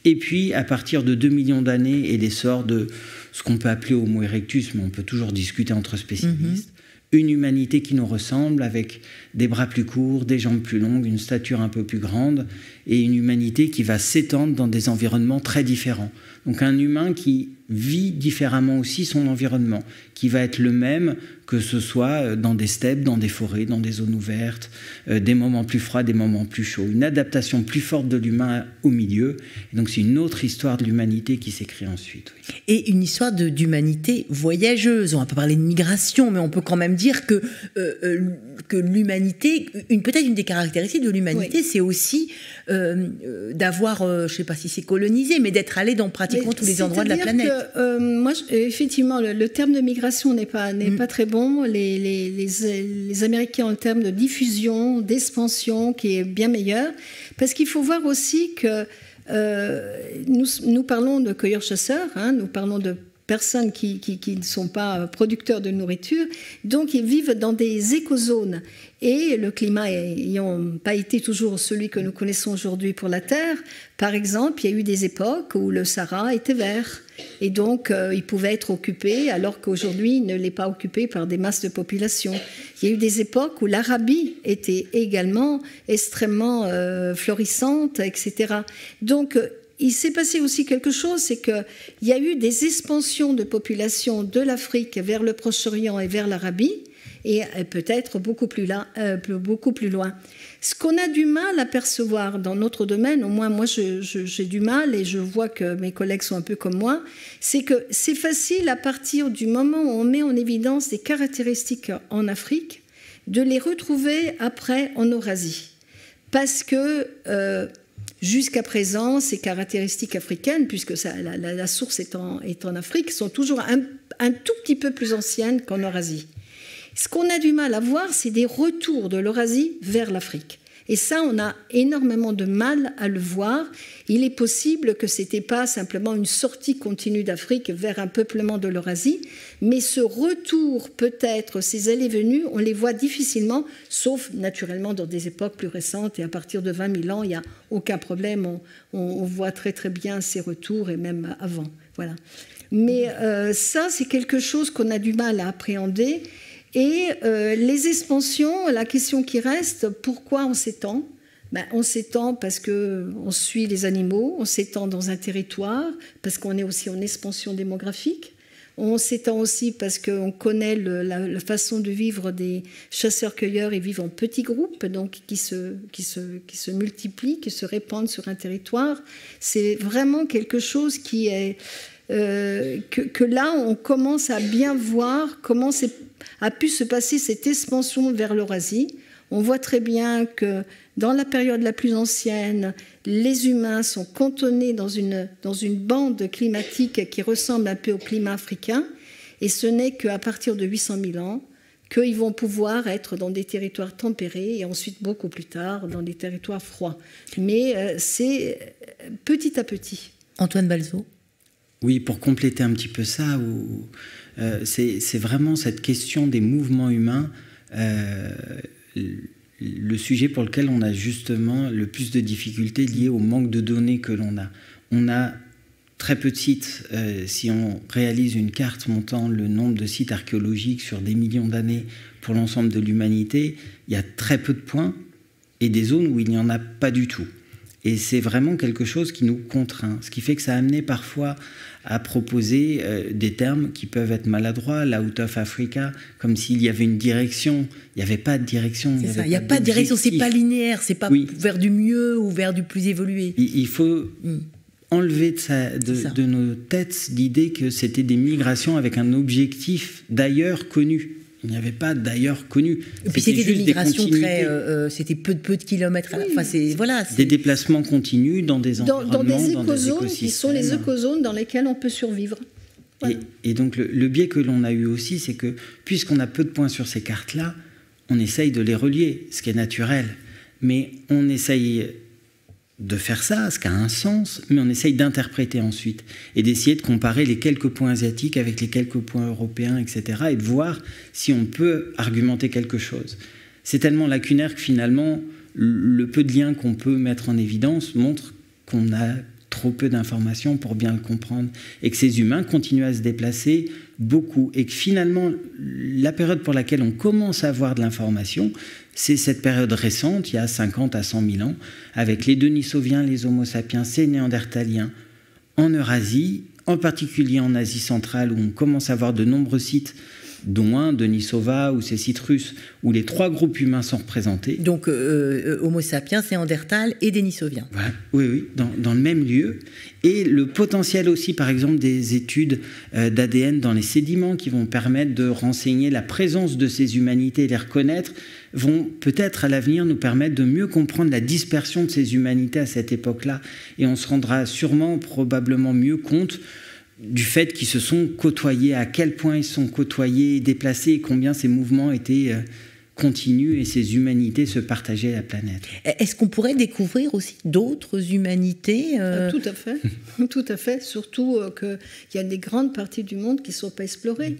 Et puis, à partir de 2 millions d'années et l'essor de ce qu'on peut appeler Homo erectus, mais on peut toujours discuter entre spécialistes, une humanité qui nous ressemble, avec des bras plus courts, des jambes plus longues, une stature un peu plus grande, et une humanité qui va s'étendre dans des environnements très différents. Donc un humain qui vit différemment aussi son environnement, qui va être le même que ce soit dans des steppes, dans des forêts, dans des zones ouvertes, des moments plus froids, des moments plus chauds. Une adaptation plus forte de l'humain au milieu. Et donc c'est une autre histoire de l'humanité qui s'écrit ensuite. Oui. Et une histoire d'humanité voyageuse. On va pas parler de migration, mais on peut quand même dire que l'humanité, peut-être une des caractéristiques de l'humanité, c'est aussi d'avoir, je ne sais pas si c'est colonisé, mais d'être allé dans pratiquement tous les endroits de la planète. Moi, effectivement, le terme de migration n'est pas très bon. Les Américains ont le terme de diffusion, d'expansion, qui est bien meilleur, parce qu'il faut voir aussi que nous parlons de cueilleurs-chasseurs, nous parlons de personnes qui ne sont pas producteurs de nourriture, donc ils vivent dans des écozones. Et le climat n'ayant pas été toujours celui que nous connaissons aujourd'hui pour la Terre, par exemple, il y a eu des époques où le Sahara était vert. Et donc, il pouvait être occupé, alors qu'aujourd'hui, il ne l'est pas occupé par des masses de population. Il y a eu des époques où l'Arabie était également extrêmement florissante, etc. Donc, il s'est passé aussi quelque chose, c'est qu'il y a eu des expansions de population de l'Afrique vers le Proche-Orient et vers l'Arabie, et peut-être beaucoup plus loin. Ce qu'on a du mal à percevoir dans notre domaine, au moins moi j'ai du mal, et je vois que mes collègues sont un peu comme moi, c'est que c'est facile à partir du moment où on met en évidence des caractéristiques en Afrique, de les retrouver après en Eurasie. Parce que jusqu'à présent, ces caractéristiques africaines, puisque la source est en Afrique, sont toujours un tout petit peu plus anciennes qu'en Eurasie. Ce qu'on a du mal à voir, c'est des retours de l'Eurasie vers l'Afrique. Et ça, on a énormément de mal à le voir. Il est possible que ce n'était pas simplement une sortie continue d'Afrique vers un peuplement de l'Eurasie, mais ce retour, peut-être, ces allées-venues, on les voit difficilement, sauf naturellement dans des époques plus récentes. Et à partir de 20 000 ans, il n'y a aucun problème. On voit très très bien ces retours, et même avant. Voilà. Mais ça, c'est quelque chose qu'on a du mal à appréhender. Et les expansions, la question qui reste, pourquoi on s'étend ? On s'étend parce qu'on suit les animaux, on s'étend dans un territoire, parce qu'on est aussi en expansion démographique. On s'étend aussi parce qu'on connaît la façon de vivre des chasseurs-cueilleurs. Ils vivent en petits groupes, donc qui se multiplient, qui se répandent sur un territoire. C'est vraiment quelque chose qui est... que là, on commence à bien voir comment a pu se passer cette expansion vers l'Eurasie. On voit très bien que dans la période la plus ancienne, les humains sont cantonnés dans une bande climatique qui ressemble un peu au climat africain, et ce n'est qu'à partir de 800 000 ans qu'ils vont pouvoir être dans des territoires tempérés, et ensuite beaucoup plus tard dans des territoires froids. Mais c'est petit à petit. Antoine Balzeau. Oui, pour compléter un petit peu ça, c'est vraiment cette question des mouvements humains, le sujet pour lequel on a justement le plus de difficultés liées au manque de données que l'on a. On a très peu de sites. Si on réalise une carte montant le nombre de sites archéologiques sur des millions d'années pour l'ensemble de l'humanité, il y a très peu de points et des zones où il n'y en a pas du tout. Et c'est vraiment quelque chose qui nous contraint, ce qui fait que ça a amené parfois à proposer des termes qui peuvent être maladroits, l'out of Africa, comme s'il y avait une direction. Il n'y avait pas de direction. Il n'y a pas de direction, c'est pas linéaire, c'est pas vers du mieux ou vers du plus évolué. Il faut enlever de nos têtes l'idée que c'était des migrations avec un objectif d'ailleurs connu. Il n'y avait pas d'ailleurs connu. Et puis c'était des migrations c'était peu de kilomètres. Oui. Enfin, des déplacements continus dans des environnements, dans des écozones qui sont les écozones dans lesquelles on peut survivre. Voilà. Et donc le biais que l'on a eu aussi, c'est que puisqu'on a peu de points sur ces cartes-là, on essaye de les relier, ce qui est naturel. Mais on essaye de faire ça, ce qui a un sens, mais on essaye d'interpréter ensuite et d'essayer de comparer les quelques points asiatiques avec les quelques points européens, etc. et de voir si on peut argumenter quelque chose. C'est tellement lacunaire que finalement, le peu de liens qu'on peut mettre en évidence montre qu'on a trop peu d'informations pour bien le comprendre et que ces humains continuent à se déplacer beaucoup et que finalement, la période pour laquelle on commence à avoir de l'information, c'est cette période récente, il y a 50 à 100 000 ans, avec les Denisoviens, les Homo sapiens, ces Néandertaliens en Eurasie, en particulier en Asie centrale, où on commence à avoir de nombreux sites, dont un, Denisova, ou ces sites russes, où les 3 groupes humains sont représentés. Donc Homo sapiens, Néandertal et Denisoviens. Voilà. Oui, dans le même lieu. Et le potentiel aussi, par exemple, des études d'ADN dans les sédiments qui vont permettre de renseigner la présence de ces humanités et les reconnaître, vont peut-être à l'avenir nous permettre de mieux comprendre la dispersion de ces humanités à cette époque-là. Et on se rendra sûrement, probablement mieux compte du fait qu'ils se sont côtoyés, à quel point ils sont côtoyés, déplacés, et combien ces mouvements étaient continus et ces humanités se partageaient la planète. Est-ce qu'on pourrait découvrir aussi d'autres humanités Tout à fait, tout à fait. Surtout qu'il y a des grandes parties du monde qui ne sont pas explorées.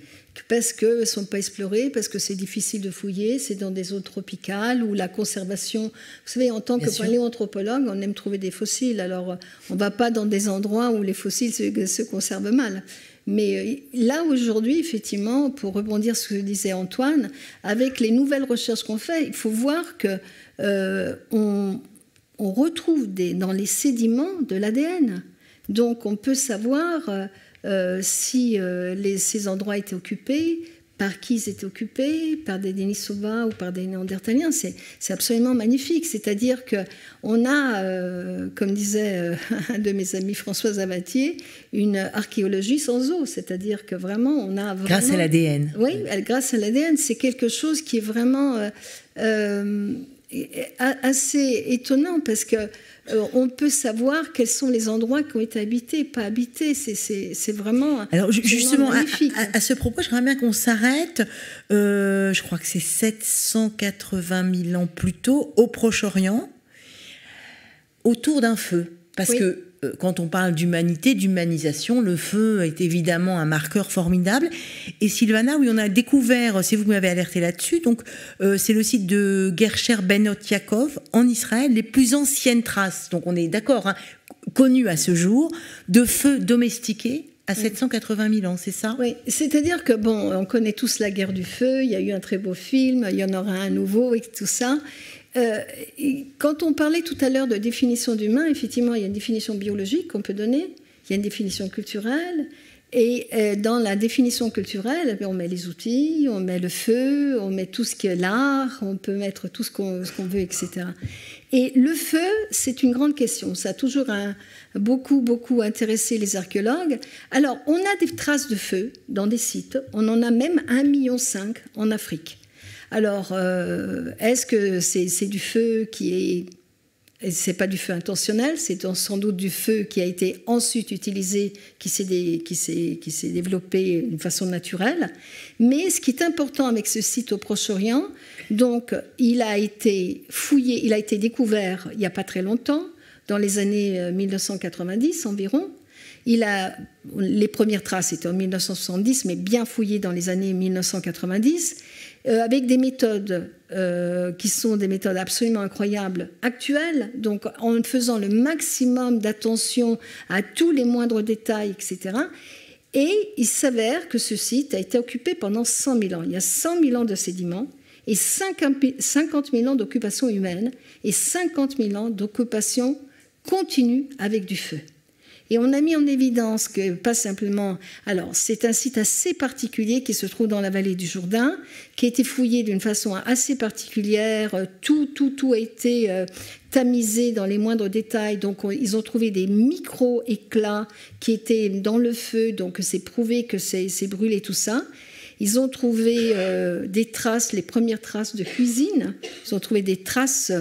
Parce qu'elles ne sont pas explorées, parce que c'est difficile de fouiller, c'est dans des zones tropicales où la conservation... Vous savez, en tant que paléoanthropologue, on aime trouver des fossiles. Alors, on ne va pas dans des endroits où les fossiles se conservent mal. Mais là, aujourd'hui, effectivement, pour rebondir sur ce que disait Antoine, avec les nouvelles recherches qu'on fait, il faut voir qu'on retrouve dans les sédiments de l'ADN. Donc, on peut savoir... si ces endroits étaient occupés, par qui ils étaient occupés, par des Denisova ou par des Néandertaliens, c'est absolument magnifique. C'est-à-dire qu'on a, comme disait un de mes amis, François Zavatier, une archéologie sans os. C'est-à-dire que vraiment, on a vraiment... Grâce à l'ADN. Oui, grâce à l'ADN, c'est quelque chose qui est vraiment assez étonnant parce que on peut savoir quels sont les endroits qui ont été habités, pas habités. C'est vraiment. Alors justement, magnifique. À ce propos, j'aimerais bien qu'on s'arrête. Je crois que c'est 780 000 ans plus tôt, au Proche-Orient, autour d'un feu, parce que quand on parle d'humanité, d'humanisation, le feu est évidemment un marqueur formidable. Et Sylvana, oui, on a découvert, si vous m'avez alerté là-dessus, donc c'est le site de Gersher Ben Yaakov en Israël, les plus anciennes traces, donc on est d'accord, hein, connues à ce jour, de feu domestiqué à 780 000 ans, c'est ça? Oui, c'est-à-dire que, bon, on connaît tous la guerre du feu, il y a eu un très beau film, il y en aura un nouveau et tout ça. Quand on parlait tout à l'heure de définition d'humain, effectivement, il y a une définition biologique qu'on peut donner, il y a une définition culturelle, et dans la définition culturelle, on met les outils, on met le feu, on met tout ce qui est l'art, on peut mettre tout ce qu'on veut, etc. Et le feu, c'est une grande question. Ça a toujours beaucoup intéressé les archéologues. Alors, on a des traces de feu dans des sites, on en a même 1,5 million en Afrique. Alors, est-ce que c'est du feu qui est... C'est pas du feu intentionnel, c'est sans doute du feu qui a été ensuite utilisé, qui s'est développé d'une façon naturelle. Mais ce qui est important avec ce site au Proche-Orient, donc il a été fouillé, il a été découvert il n'y a pas très longtemps, dans les années 1990 environ. Les premières traces étaient en 1970, mais bien fouillées dans les années 1990, avec des méthodes qui sont des méthodes absolument incroyables, actuelles, donc en faisant le maximum d'attention à tous les moindres détails, etc. Et il s'avère que ce site a été occupé pendant 100 000 ans. Il y a 100 000 ans de sédiments et 50 000 ans d'occupation humaine et 50 000 ans d'occupation continue avec du feu. Et on a mis en évidence que, pas simplement... Alors, c'est un site assez particulier qui se trouve dans la vallée du Jourdain, qui a été fouillé d'une façon assez particulière. Tout a été tamisé dans les moindres détails. Donc, ils ont trouvé des micro-éclats qui étaient dans le feu. Donc, c'est prouvé que c'est brûlé, tout ça. Ils ont trouvé des traces, les premières traces de cuisine. Ils ont trouvé des traces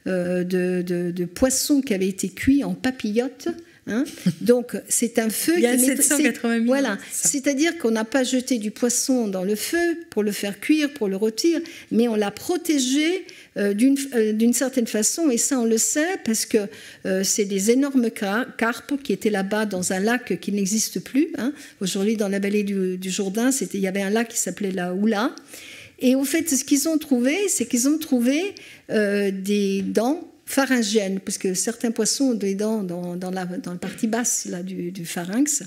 de poissons qui avaient été cuits en papillotes. Hein. Donc, c'est un feu... Il y a 780 000 Voilà. C'est-à-dire qu'on n'a pas jeté du poisson dans le feu pour le faire cuire, pour le rôtir, mais on l'a protégé d'une certaine façon, et ça, on le sait, parce que c'est des énormes carpes qui étaient là-bas dans un lac qui n'existe plus. Hein. Aujourd'hui, dans la vallée du Jourdain, il y avait un lac qui s'appelait la Houla. Et au fait, ce qu'ils ont trouvé, c'est qu'ils ont trouvé des dents pharyngiennes, parce que certains poissons ont des dents dans la partie basse là, du pharynx.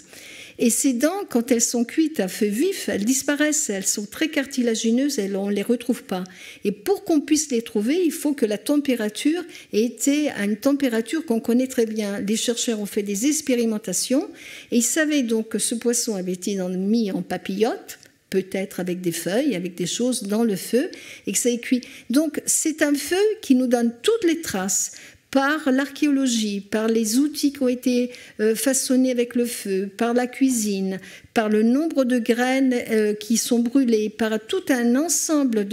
Et ces dents, quand elles sont cuites à feu vif, elles disparaissent, elles sont très cartilagineuses et on ne les retrouve pas. Et pour qu'on puisse les trouver, il faut que la température ait été à une température qu'on connaît très bien. Les chercheurs ont fait des expérimentations et ils savaient donc que ce poisson avait été mis en papillote, peut-être avec des feuilles, avec des choses dans le feu, et que ça est cuit. Donc c'est un feu qui nous donne toutes les traces, par l'archéologie, par les outils qui ont été façonnés avec le feu, par la cuisine, par le nombre de graines qui sont brûlées, par tout un ensemble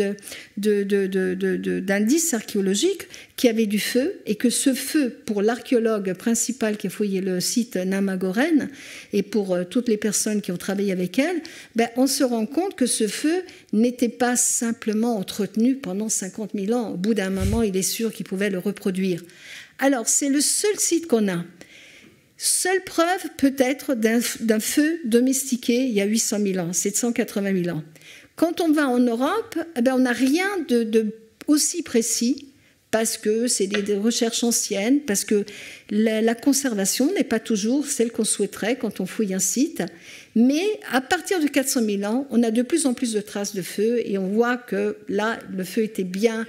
d'indices archéologiques qui avaient du feu, et que ce feu, pour l'archéologue principal qui a fouillé le site Nama Goren, et pour toutes les personnes qui ont travaillé avec elle, on se rend compte que ce feu n'était pas simplement entretenu pendant 50 000 ans. Au bout d'un moment, il est sûr qu'il pouvait le reproduire. Alors, c'est le seul site qu'on a. Seule preuve peut-être d'un feu domestiqué il y a 800 000 ans, 780 000 ans. Quand on va en Europe, on n'a rien de aussi précis, parce que c'est des recherches anciennes, parce que la conservation n'est pas toujours celle qu'on souhaiterait quand on fouille un site. Mais à partir de 400 000 ans, on a de plus en plus de traces de feu, et on voit que là, le feu était bien...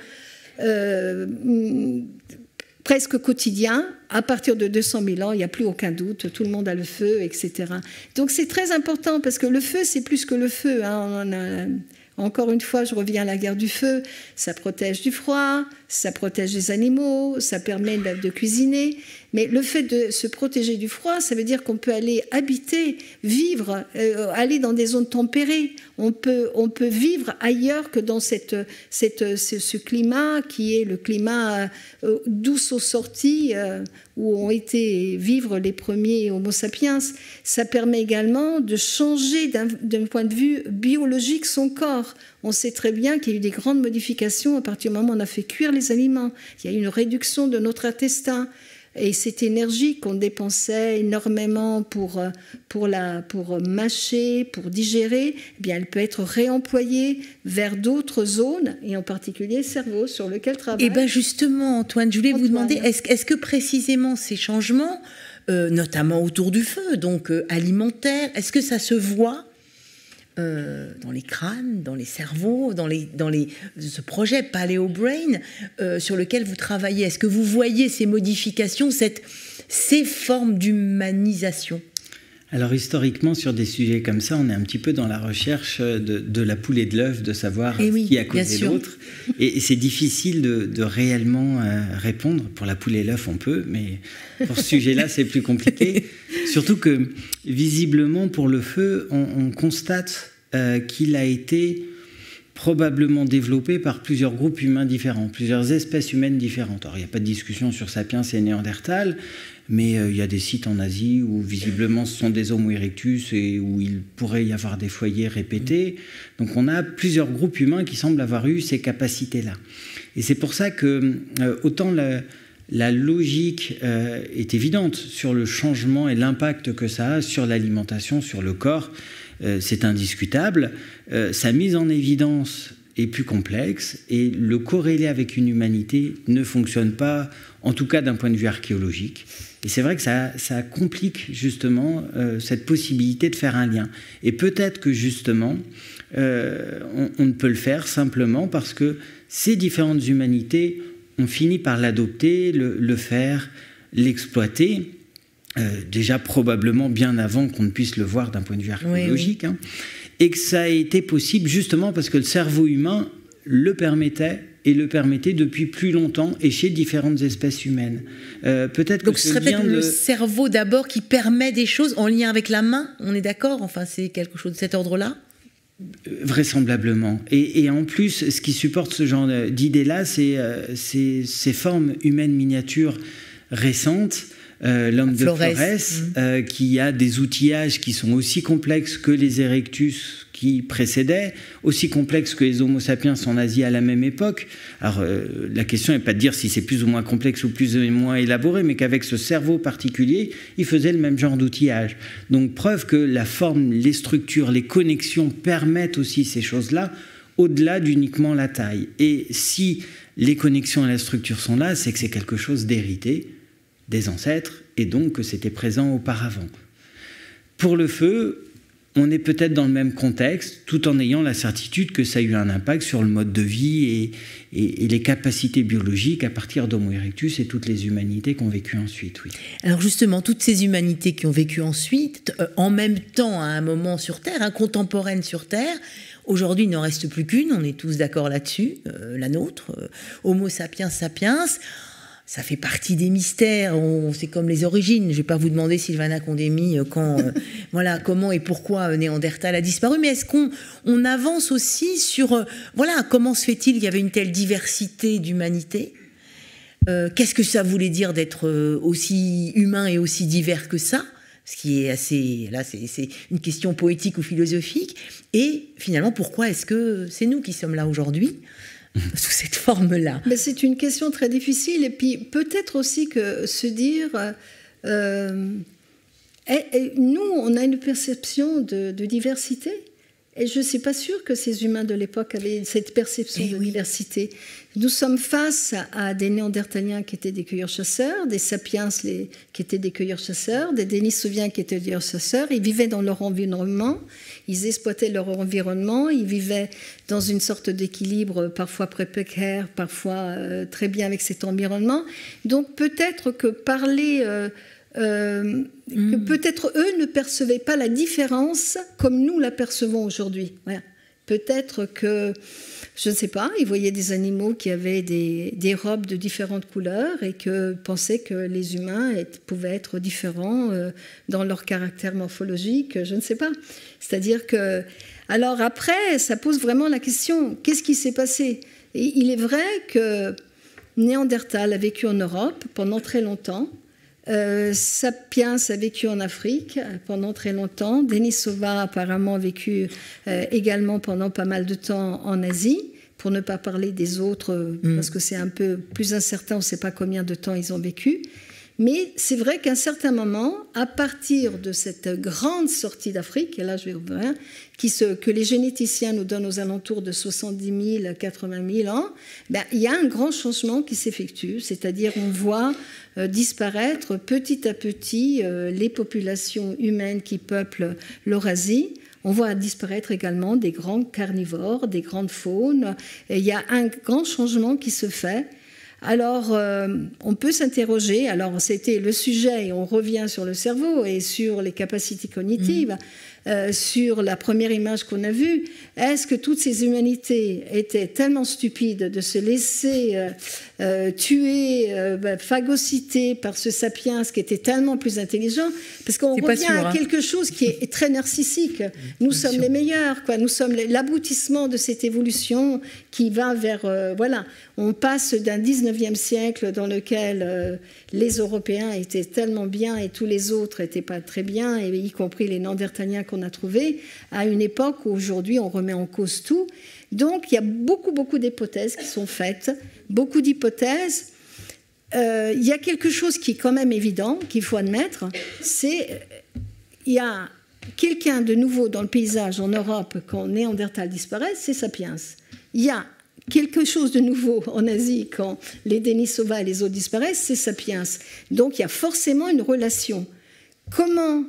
presque quotidien. À partir de 200 000 ans, il n'y a plus aucun doute, tout le monde a le feu, etc. Donc c'est très important, parce que le feu, c'est plus que le feu. Hein. Encore une fois, je reviens à la guerre du feu. Ça protège du froid, ça protège les animaux, ça permet de cuisiner. Mais le fait de se protéger du froid, ça veut dire qu'on peut aller habiter, vivre, aller dans des zones tempérées. On peut vivre ailleurs que dans ce climat qui est le climat douce aux sorties, où ont été vivre les premiers Homo sapiens. Ça permet également de changer d'un point de vue biologique son corps. On sait très bien qu'il y a eu des grandes modifications à partir du moment où on a fait cuire les aliments. Il y a eu une réduction de notre intestin. Et cette énergie qu'on dépensait énormément pour mâcher, pour digérer, elle peut être réemployée vers d'autres zones, et en particulier le cerveau sur lequel travaille. Et bien justement, Antoine, je voulais vous demander, est-ce que précisément ces changements, notamment autour du feu, donc alimentaire, est-ce que ça se voit dans les crânes, dans les cerveaux, dans ce projet Paleo Brain sur lequel vous travaillez? Est-ce que vous voyez ces modifications, ces formes d'humanisation? Alors historiquement, sur des sujets comme ça, on est un petit peu dans la recherche de la poule et de l'œuf, de savoir qui a causé l'autre. Et c'est difficile de réellement répondre. Pour la poule et l'œuf, on peut, mais pour ce sujet-là, c'est plus compliqué. Surtout que, visiblement, pour le feu, on constate qu'il a été probablement développé par plusieurs groupes humains différents, plusieurs espèces humaines différentes. Alors, il n'y a pas de discussion sur Sapiens et Néandertal, mais il y a des sites en Asie où visiblement ce sont des Homo erectus et où il pourrait y avoir des foyers répétés. Donc on a plusieurs groupes humains qui semblent avoir eu ces capacités-là. Et c'est pour ça que autant la logique est évidente sur le changement et l'impact que ça a sur l'alimentation, sur le corps, c'est indiscutable. Sa mise en évidence est plus complexe et le corréler avec une humanité ne fonctionne pas, en tout cas d'un point de vue archéologique. Et c'est vrai que ça complique justement cette possibilité de faire un lien. Et peut-être que justement, on ne peut le faire simplement parce que ces différentes humanités ont fini par l'adopter, le faire, l'exploiter, déjà probablement bien avant qu'on ne puisse le voir d'un point de vue archéologique, hein, et que ça a été possible justement parce que le cerveau humain le permettait, et le permettait depuis plus longtemps et chez différentes espèces humaines. Peut-être donc que ce serait peut-être le cerveau d'abord qui permet des choses en lien avec la main, on est d'accord? Enfin, c'est quelque chose de cet ordre-là? Vraisemblablement. Et en plus, ce qui supporte ce genre d'idée-là, c'est ces formes humaines miniatures récentes. L'homme de Flores, qui a des outillages qui sont aussi complexes que les Erectus qui précédaient, aussi complexes que les Homo sapiens en Asie à la même époque. Alors, la question n'est pas de dire si c'est plus ou moins complexe ou plus ou moins élaboré, mais qu'avec ce cerveau particulier, il faisait le même genre d'outillage. Donc, preuve que la forme, les structures, les connexions permettent aussi ces choses-là, au-delà d'uniquement la taille. Et si les connexions et la structure sont là, c'est que c'est quelque chose d'hérité des ancêtres, et donc que c'était présent auparavant. Pour le feu, on est peut-être dans le même contexte, tout en ayant la certitude que ça a eu un impact sur le mode de vie et les capacités biologiques à partir d'Homo erectus et toutes les humanités qui ont vécu ensuite. Oui. Alors justement, toutes ces humanités qui ont vécu ensuite, en même temps à un moment sur Terre, contemporaines sur Terre, aujourd'hui il n'en reste plus qu'une, on est tous d'accord là-dessus, la nôtre, Homo sapiens sapiens. Ça fait partie des mystères, c'est comme les origines. Je ne vais pas vous demander, Sylvana Condemi, voilà, comment et pourquoi Néandertal a disparu, mais est-ce qu'on avance aussi sur voilà, comment se fait-il qu'il y avait une telle diversité d'humanité? Qu'est-ce que ça voulait dire d'être aussi humain et aussi divers que ça? Ce qui est assez... Là, c'est une question poétique ou philosophique. Et finalement, pourquoi est-ce que c'est nous qui sommes là aujourd'hui sous cette forme-là? Mais c'est une question très difficile, et puis peut-être aussi que se dire nous on a une perception de diversité, et je ne suis pas sûre que ces humains de l'époque avaient cette perception de diversité. Nous sommes face à des Néandertaliens qui étaient des cueilleurs-chasseurs, des Sapiens qui étaient des cueilleurs-chasseurs, des Denisoviens qui étaient des cueilleurs-chasseurs. Ils vivaient dans leur environnement, ils exploitaient leur environnement, ils vivaient dans une sorte d'équilibre parfois précaire, parfois très bien avec cet environnement. Donc peut-être que parler... que peut-être eux ne percevaient pas la différence comme nous la percevons aujourd'hui. Voilà. Peut-être que, je ne sais pas, ils voyaient des animaux qui avaient des robes de différentes couleurs et que pensaient que les humains pouvaient être différents dans leur caractère morphologique, je ne sais pas. C'est-à-dire que... Alors après, ça pose vraiment la question, qu'est-ce qui s'est passé? Et il est vrai que Néandertal a vécu en Europe pendant très longtemps. Sapiens a vécu en Afrique pendant très longtemps. Denisova apparemment a vécu également pendant pas mal de temps en Asie, pour ne pas parler des autres, parce que c'est un peu plus incertain, on ne sait pas combien de temps ils ont vécu. Mais c'est vrai qu'à un certain moment, à partir de cette grande sortie d'Afrique, et là je vais ouvrir, que les généticiens nous donnent aux alentours de 70 000, 80 000 ans, ben, il y a un grand changement qui s'effectue, c'est-à-dire on voit disparaître petit à petit les populations humaines qui peuplent l'Eurasie. On voit disparaître également des grands carnivores, des grandes faunes. Et il y a un grand changement qui se fait. Alors, on peut s'interroger, alors c'était le sujet, et on revient sur le cerveau et sur les capacités cognitives, sur la première image qu'on a vue. Est-ce que toutes ces humanités étaient tellement stupides de se laisser tuer, phagocyter par ce sapiens qui était tellement plus intelligent? Parce qu'on revient à quelque chose qui est très narcissique. Nous sommes les meilleurs, quoi. Nous sommes l'aboutissement de cette évolution qui va vers... voilà, on passe d'un 19e siècle dans lequel les Européens étaient tellement bien et tous les autres n'étaient pas très bien, et y compris les Néandertaliens qu'on a trouvés, à une époque où aujourd'hui on remet en cause tout. Donc il y a beaucoup d'hypothèses qui sont faites, beaucoup d'hypothèses. Il y a quelque chose qui est quand même évident, qu'il faut admettre, c'est il y a quelqu'un de nouveau dans le paysage en Europe quand Néandertal disparaît, c'est Sapiens. Il y a quelque chose de nouveau en Asie quand les Denisova et les autres disparaissent, c'est Sapiens. Donc il y a forcément une relation. Comment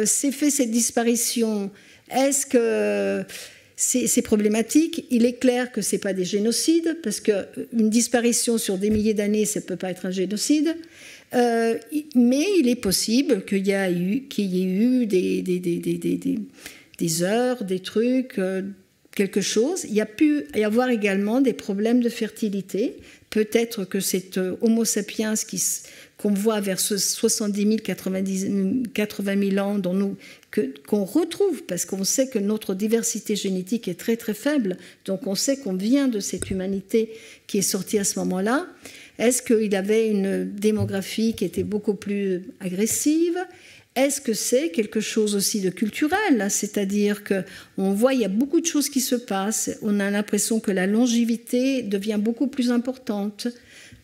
s'est fait cette disparition? Est-ce que c'est problématique. Il est clair que ce n'est pas des génocides, parce qu'une disparition sur des milliers d'années, ça ne peut pas être un génocide. Mais il est possible qu'il y ait eu des heures, des trucs, quelque chose. Il y a pu y avoir également des problèmes de fertilité. Peut-être que cet Homo sapiens qu'on voit vers 70 000, 80 000 ans, qu'on retrouve, parce qu'on sait que notre diversité génétique est très très faible, donc on sait qu'on vient de cette humanité qui est sortie à ce moment-là. Est-ce qu'il avait une démographie qui était beaucoup plus agressive ? Est-ce que c'est quelque chose aussi de culturel, c'est-à-dire qu'on voit il y a beaucoup de choses qui se passent, on a l'impression que la longévité devient beaucoup plus importante.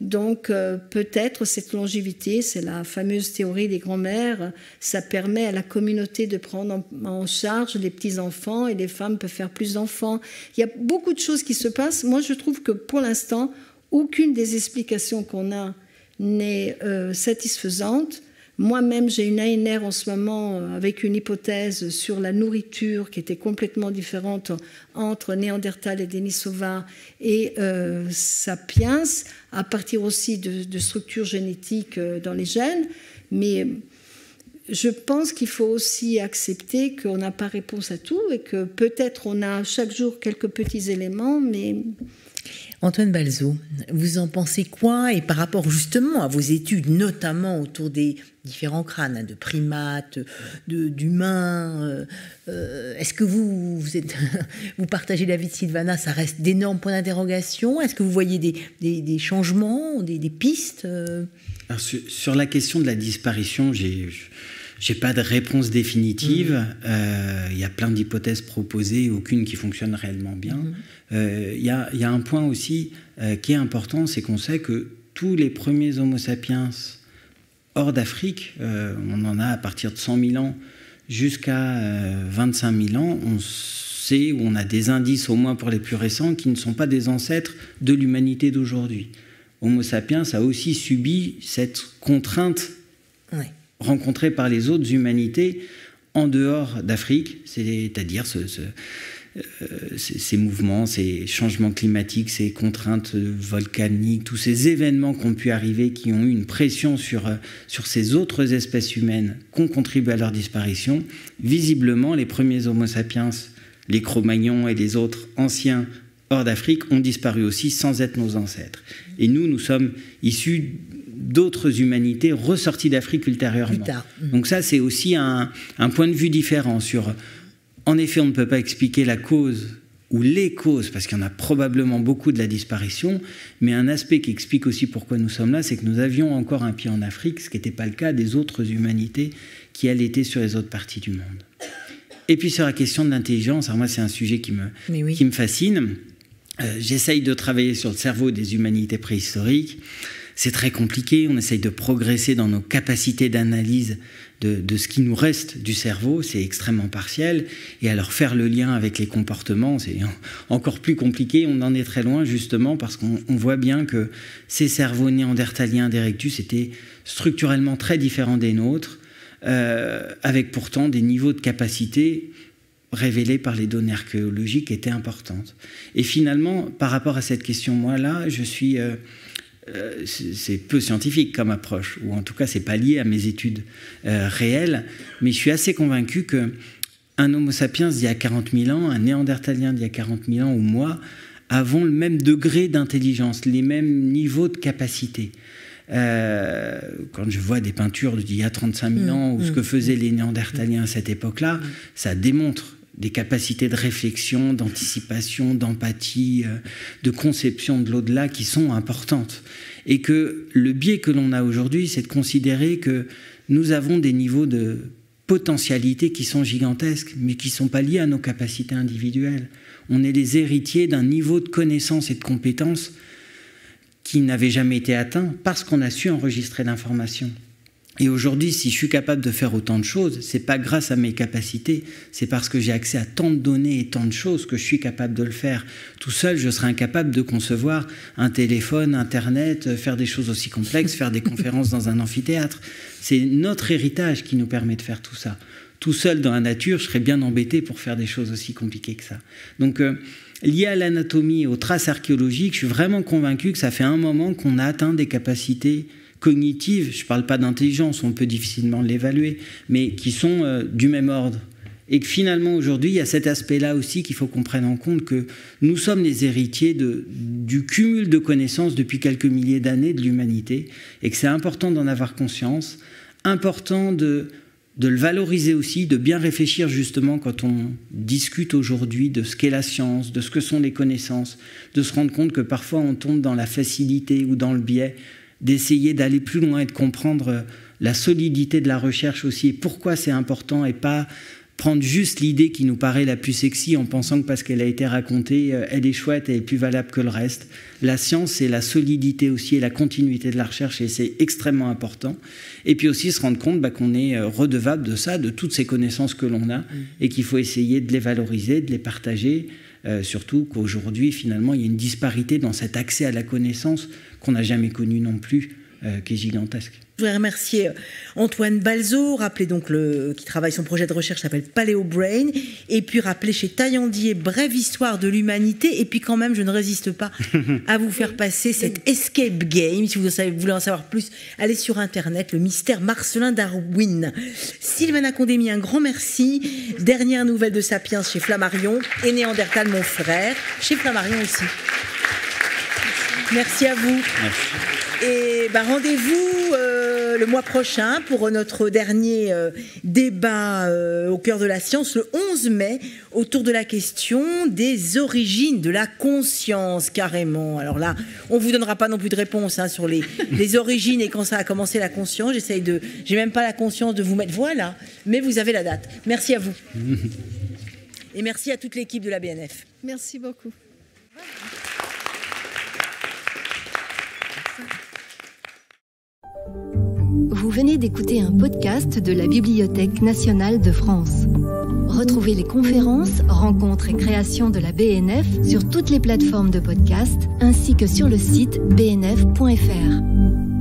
Donc peut-être cette longévité, c'est la fameuse théorie des grands-mères, ça permet à la communauté de prendre en charge les petits-enfants et les femmes peuvent faire plus d'enfants. Il y a beaucoup de choses qui se passent. Moi, je trouve que pour l'instant, aucune des explications qu'on a n'est satisfaisante. Moi-même, j'ai une ANR en ce moment avec une hypothèse sur la nourriture qui était complètement différente entre Néandertal et Denisova et Sapiens, à partir aussi de structures génétiques dans les gènes. Mais je pense qu'il faut aussi accepter qu'on n'a pas réponse à tout et que peut-être on a chaque jour quelques petits éléments, mais... Antoine Balzeau, vous en pensez quoi? Et par rapport justement à vos études, notamment autour des différents crânes, de primates, d'humains, est-ce que vous partagez l'avis de Sylvana? Ça reste d'énormes points d'interrogation. Est-ce que vous voyez des changements, des pistes? Alors, sur la question de la disparition, j'ai pas de réponse définitive. Il y a plein d'hypothèses proposées, aucune qui fonctionne réellement bien. Il y a un point aussi qui est important, c'est qu'on sait que tous les premiers Homo sapiens hors d'Afrique, on en a à partir de 100 000 ans jusqu'à 25 000 ans, on sait, ou on a des indices au moins pour les plus récents, qui ne sont pas des ancêtres de l'humanité d'aujourd'hui. Homo sapiens a aussi subi cette contrainte rencontrée par les autres humanités en dehors d'Afrique, c'est-à-dire ces mouvements, ces changements climatiques, ces contraintes volcaniques, tous ces événements qui ont pu arriver, qui ont eu une pression sur ces autres espèces humaines qui ont contribué à leur disparition. Visiblement, les premiers Homo sapiens, les Cro-Magnons et les autres anciens hors d'Afrique ont disparu aussi sans être nos ancêtres. Et nous sommes issus d'autres humanités ressorties d'Afrique ultérieurement. Donc ça, c'est aussi un point de vue différent sur... En effet, on ne peut pas expliquer la cause ou les causes, parce qu'il y en a probablement beaucoup de la disparition, mais un aspect qui explique aussi pourquoi nous sommes là, c'est que nous avions encore un pied en Afrique, ce qui n'était pas le cas des autres humanités qui, elles, étaient sur les autres parties du monde. Et puis sur la question de l'intelligence, alors moi, c'est un sujet qui me fascine. J'essaye de travailler sur le cerveau des humanités préhistoriques. C'est très compliqué, on essaye de progresser dans nos capacités d'analyse de ce qui nous reste du cerveau, c'est extrêmement partiel, et alors faire le lien avec les comportements, c'est encore plus compliqué, on en est très loin justement parce qu'on voit bien que ces cerveaux néandertaliens d'Erectus étaient structurellement très différents des nôtres, avec pourtant des niveaux de capacité révélés par les données archéologiques étaient importantes. Et finalement, par rapport à cette question, moi là, je suis... c'est peu scientifique comme approche, ou en tout cas c'est pas lié à mes études réelles, mais je suis assez convaincu qu'un Homo sapiens d'il y a 40 000 ans, un néandertalien d'il y a 40 000 ans ou moi, avons le même degré d'intelligence, les mêmes niveaux de capacité. Quand je vois des peintures d'il y a 35 000 ans, ou ce que faisaient les néandertaliens à cette époque-là, ça démontre des capacités de réflexion, d'anticipation, d'empathie, de conception de l'au-delà qui sont importantes. Et que le biais que l'on a aujourd'hui, c'est de considérer que nous avons des niveaux de potentialité qui sont gigantesques, mais qui ne sont pas liés à nos capacités individuelles. On est les héritiers d'un niveau de connaissance et de compétences qui n'avait jamais été atteint parce qu'on a su enregistrer l'information. Et aujourd'hui, si je suis capable de faire autant de choses, c'est pas grâce à mes capacités, c'est parce que j'ai accès à tant de données et tant de choses que je suis capable de le faire. Tout seul, je serais incapable de concevoir un téléphone, Internet, faire des choses aussi complexes, faire des conférences dans un amphithéâtre. C'est notre héritage qui nous permet de faire tout ça. tout seul dans la nature, je serais bien embêté pour faire des choses aussi compliquées que ça. Donc, lié à l'anatomie et aux traces archéologiques, je suis vraiment convaincu que ça fait un moment qu'on a atteint des capacités cognitives, je ne parle pas d'intelligence, on peut difficilement l'évaluer, mais qui sont du même ordre. Et que finalement, aujourd'hui, il y a cet aspect-là aussi qu'il faut qu'on prenne en compte, que nous sommes les héritiers du cumul de connaissances depuis quelques milliers d'années de l'humanité, et que c'est important d'en avoir conscience, important de le valoriser aussi, de bien réfléchir justement quand on discute aujourd'hui de ce qu'est la science, de ce que sont les connaissances, de se rendre compte que parfois on tombe dans la facilité ou dans le biais d'essayer d'aller plus loin et de comprendre la solidité de la recherche aussi, et pourquoi c'est important, et pas prendre juste l'idée qui nous paraît la plus sexy en pensant que parce qu'elle a été racontée, elle est chouette et elle est plus valable que le reste. La science, c'est la solidité aussi et la continuité de la recherche, et c'est extrêmement important. Et puis aussi se rendre compte qu'on est redevable de ça, de toutes ces connaissances que l'on a, et qu'il faut essayer de les valoriser, de les partager, surtout qu'aujourd'hui, finalement, il y a une disparité dans cet accès à la connaissance qu'on n'a jamais connue non plus, qui est gigantesque. Je voudrais remercier Antoine Balzeau, rappeler donc qui travaille, son projet de recherche s'appelle Paléobrain, et puis rappeler chez Taillandier Brève histoire de l'humanité, et puis quand même je ne résiste pas à vous faire passer cet escape game. Si vous voulez en savoir plus, allez sur internet, le mystère Marcelin Darwin. Sylvain Acondémy, un grand merci. Dernière nouvelle de Sapiens chez Flammarion, et Néandertal mon frère chez Flammarion aussi. Merci à vous. Merci. Et rendez-vous le mois prochain pour notre dernier débat au cœur de la science, le 11 mai, autour de la question des origines de la conscience, carrément. Alors là, on ne vous donnera pas non plus de réponse sur les origines et quand ça a commencé la conscience. J'ai même pas la conscience de vous mettre, voilà, mais vous avez la date. Merci à vous. Et merci à toute l'équipe de la BNF. Merci beaucoup. Vous venez d'écouter un podcast de la Bibliothèque nationale de France. Retrouvez les conférences, rencontres et créations de la BNF sur toutes les plateformes de podcast ainsi que sur le site bnf.fr.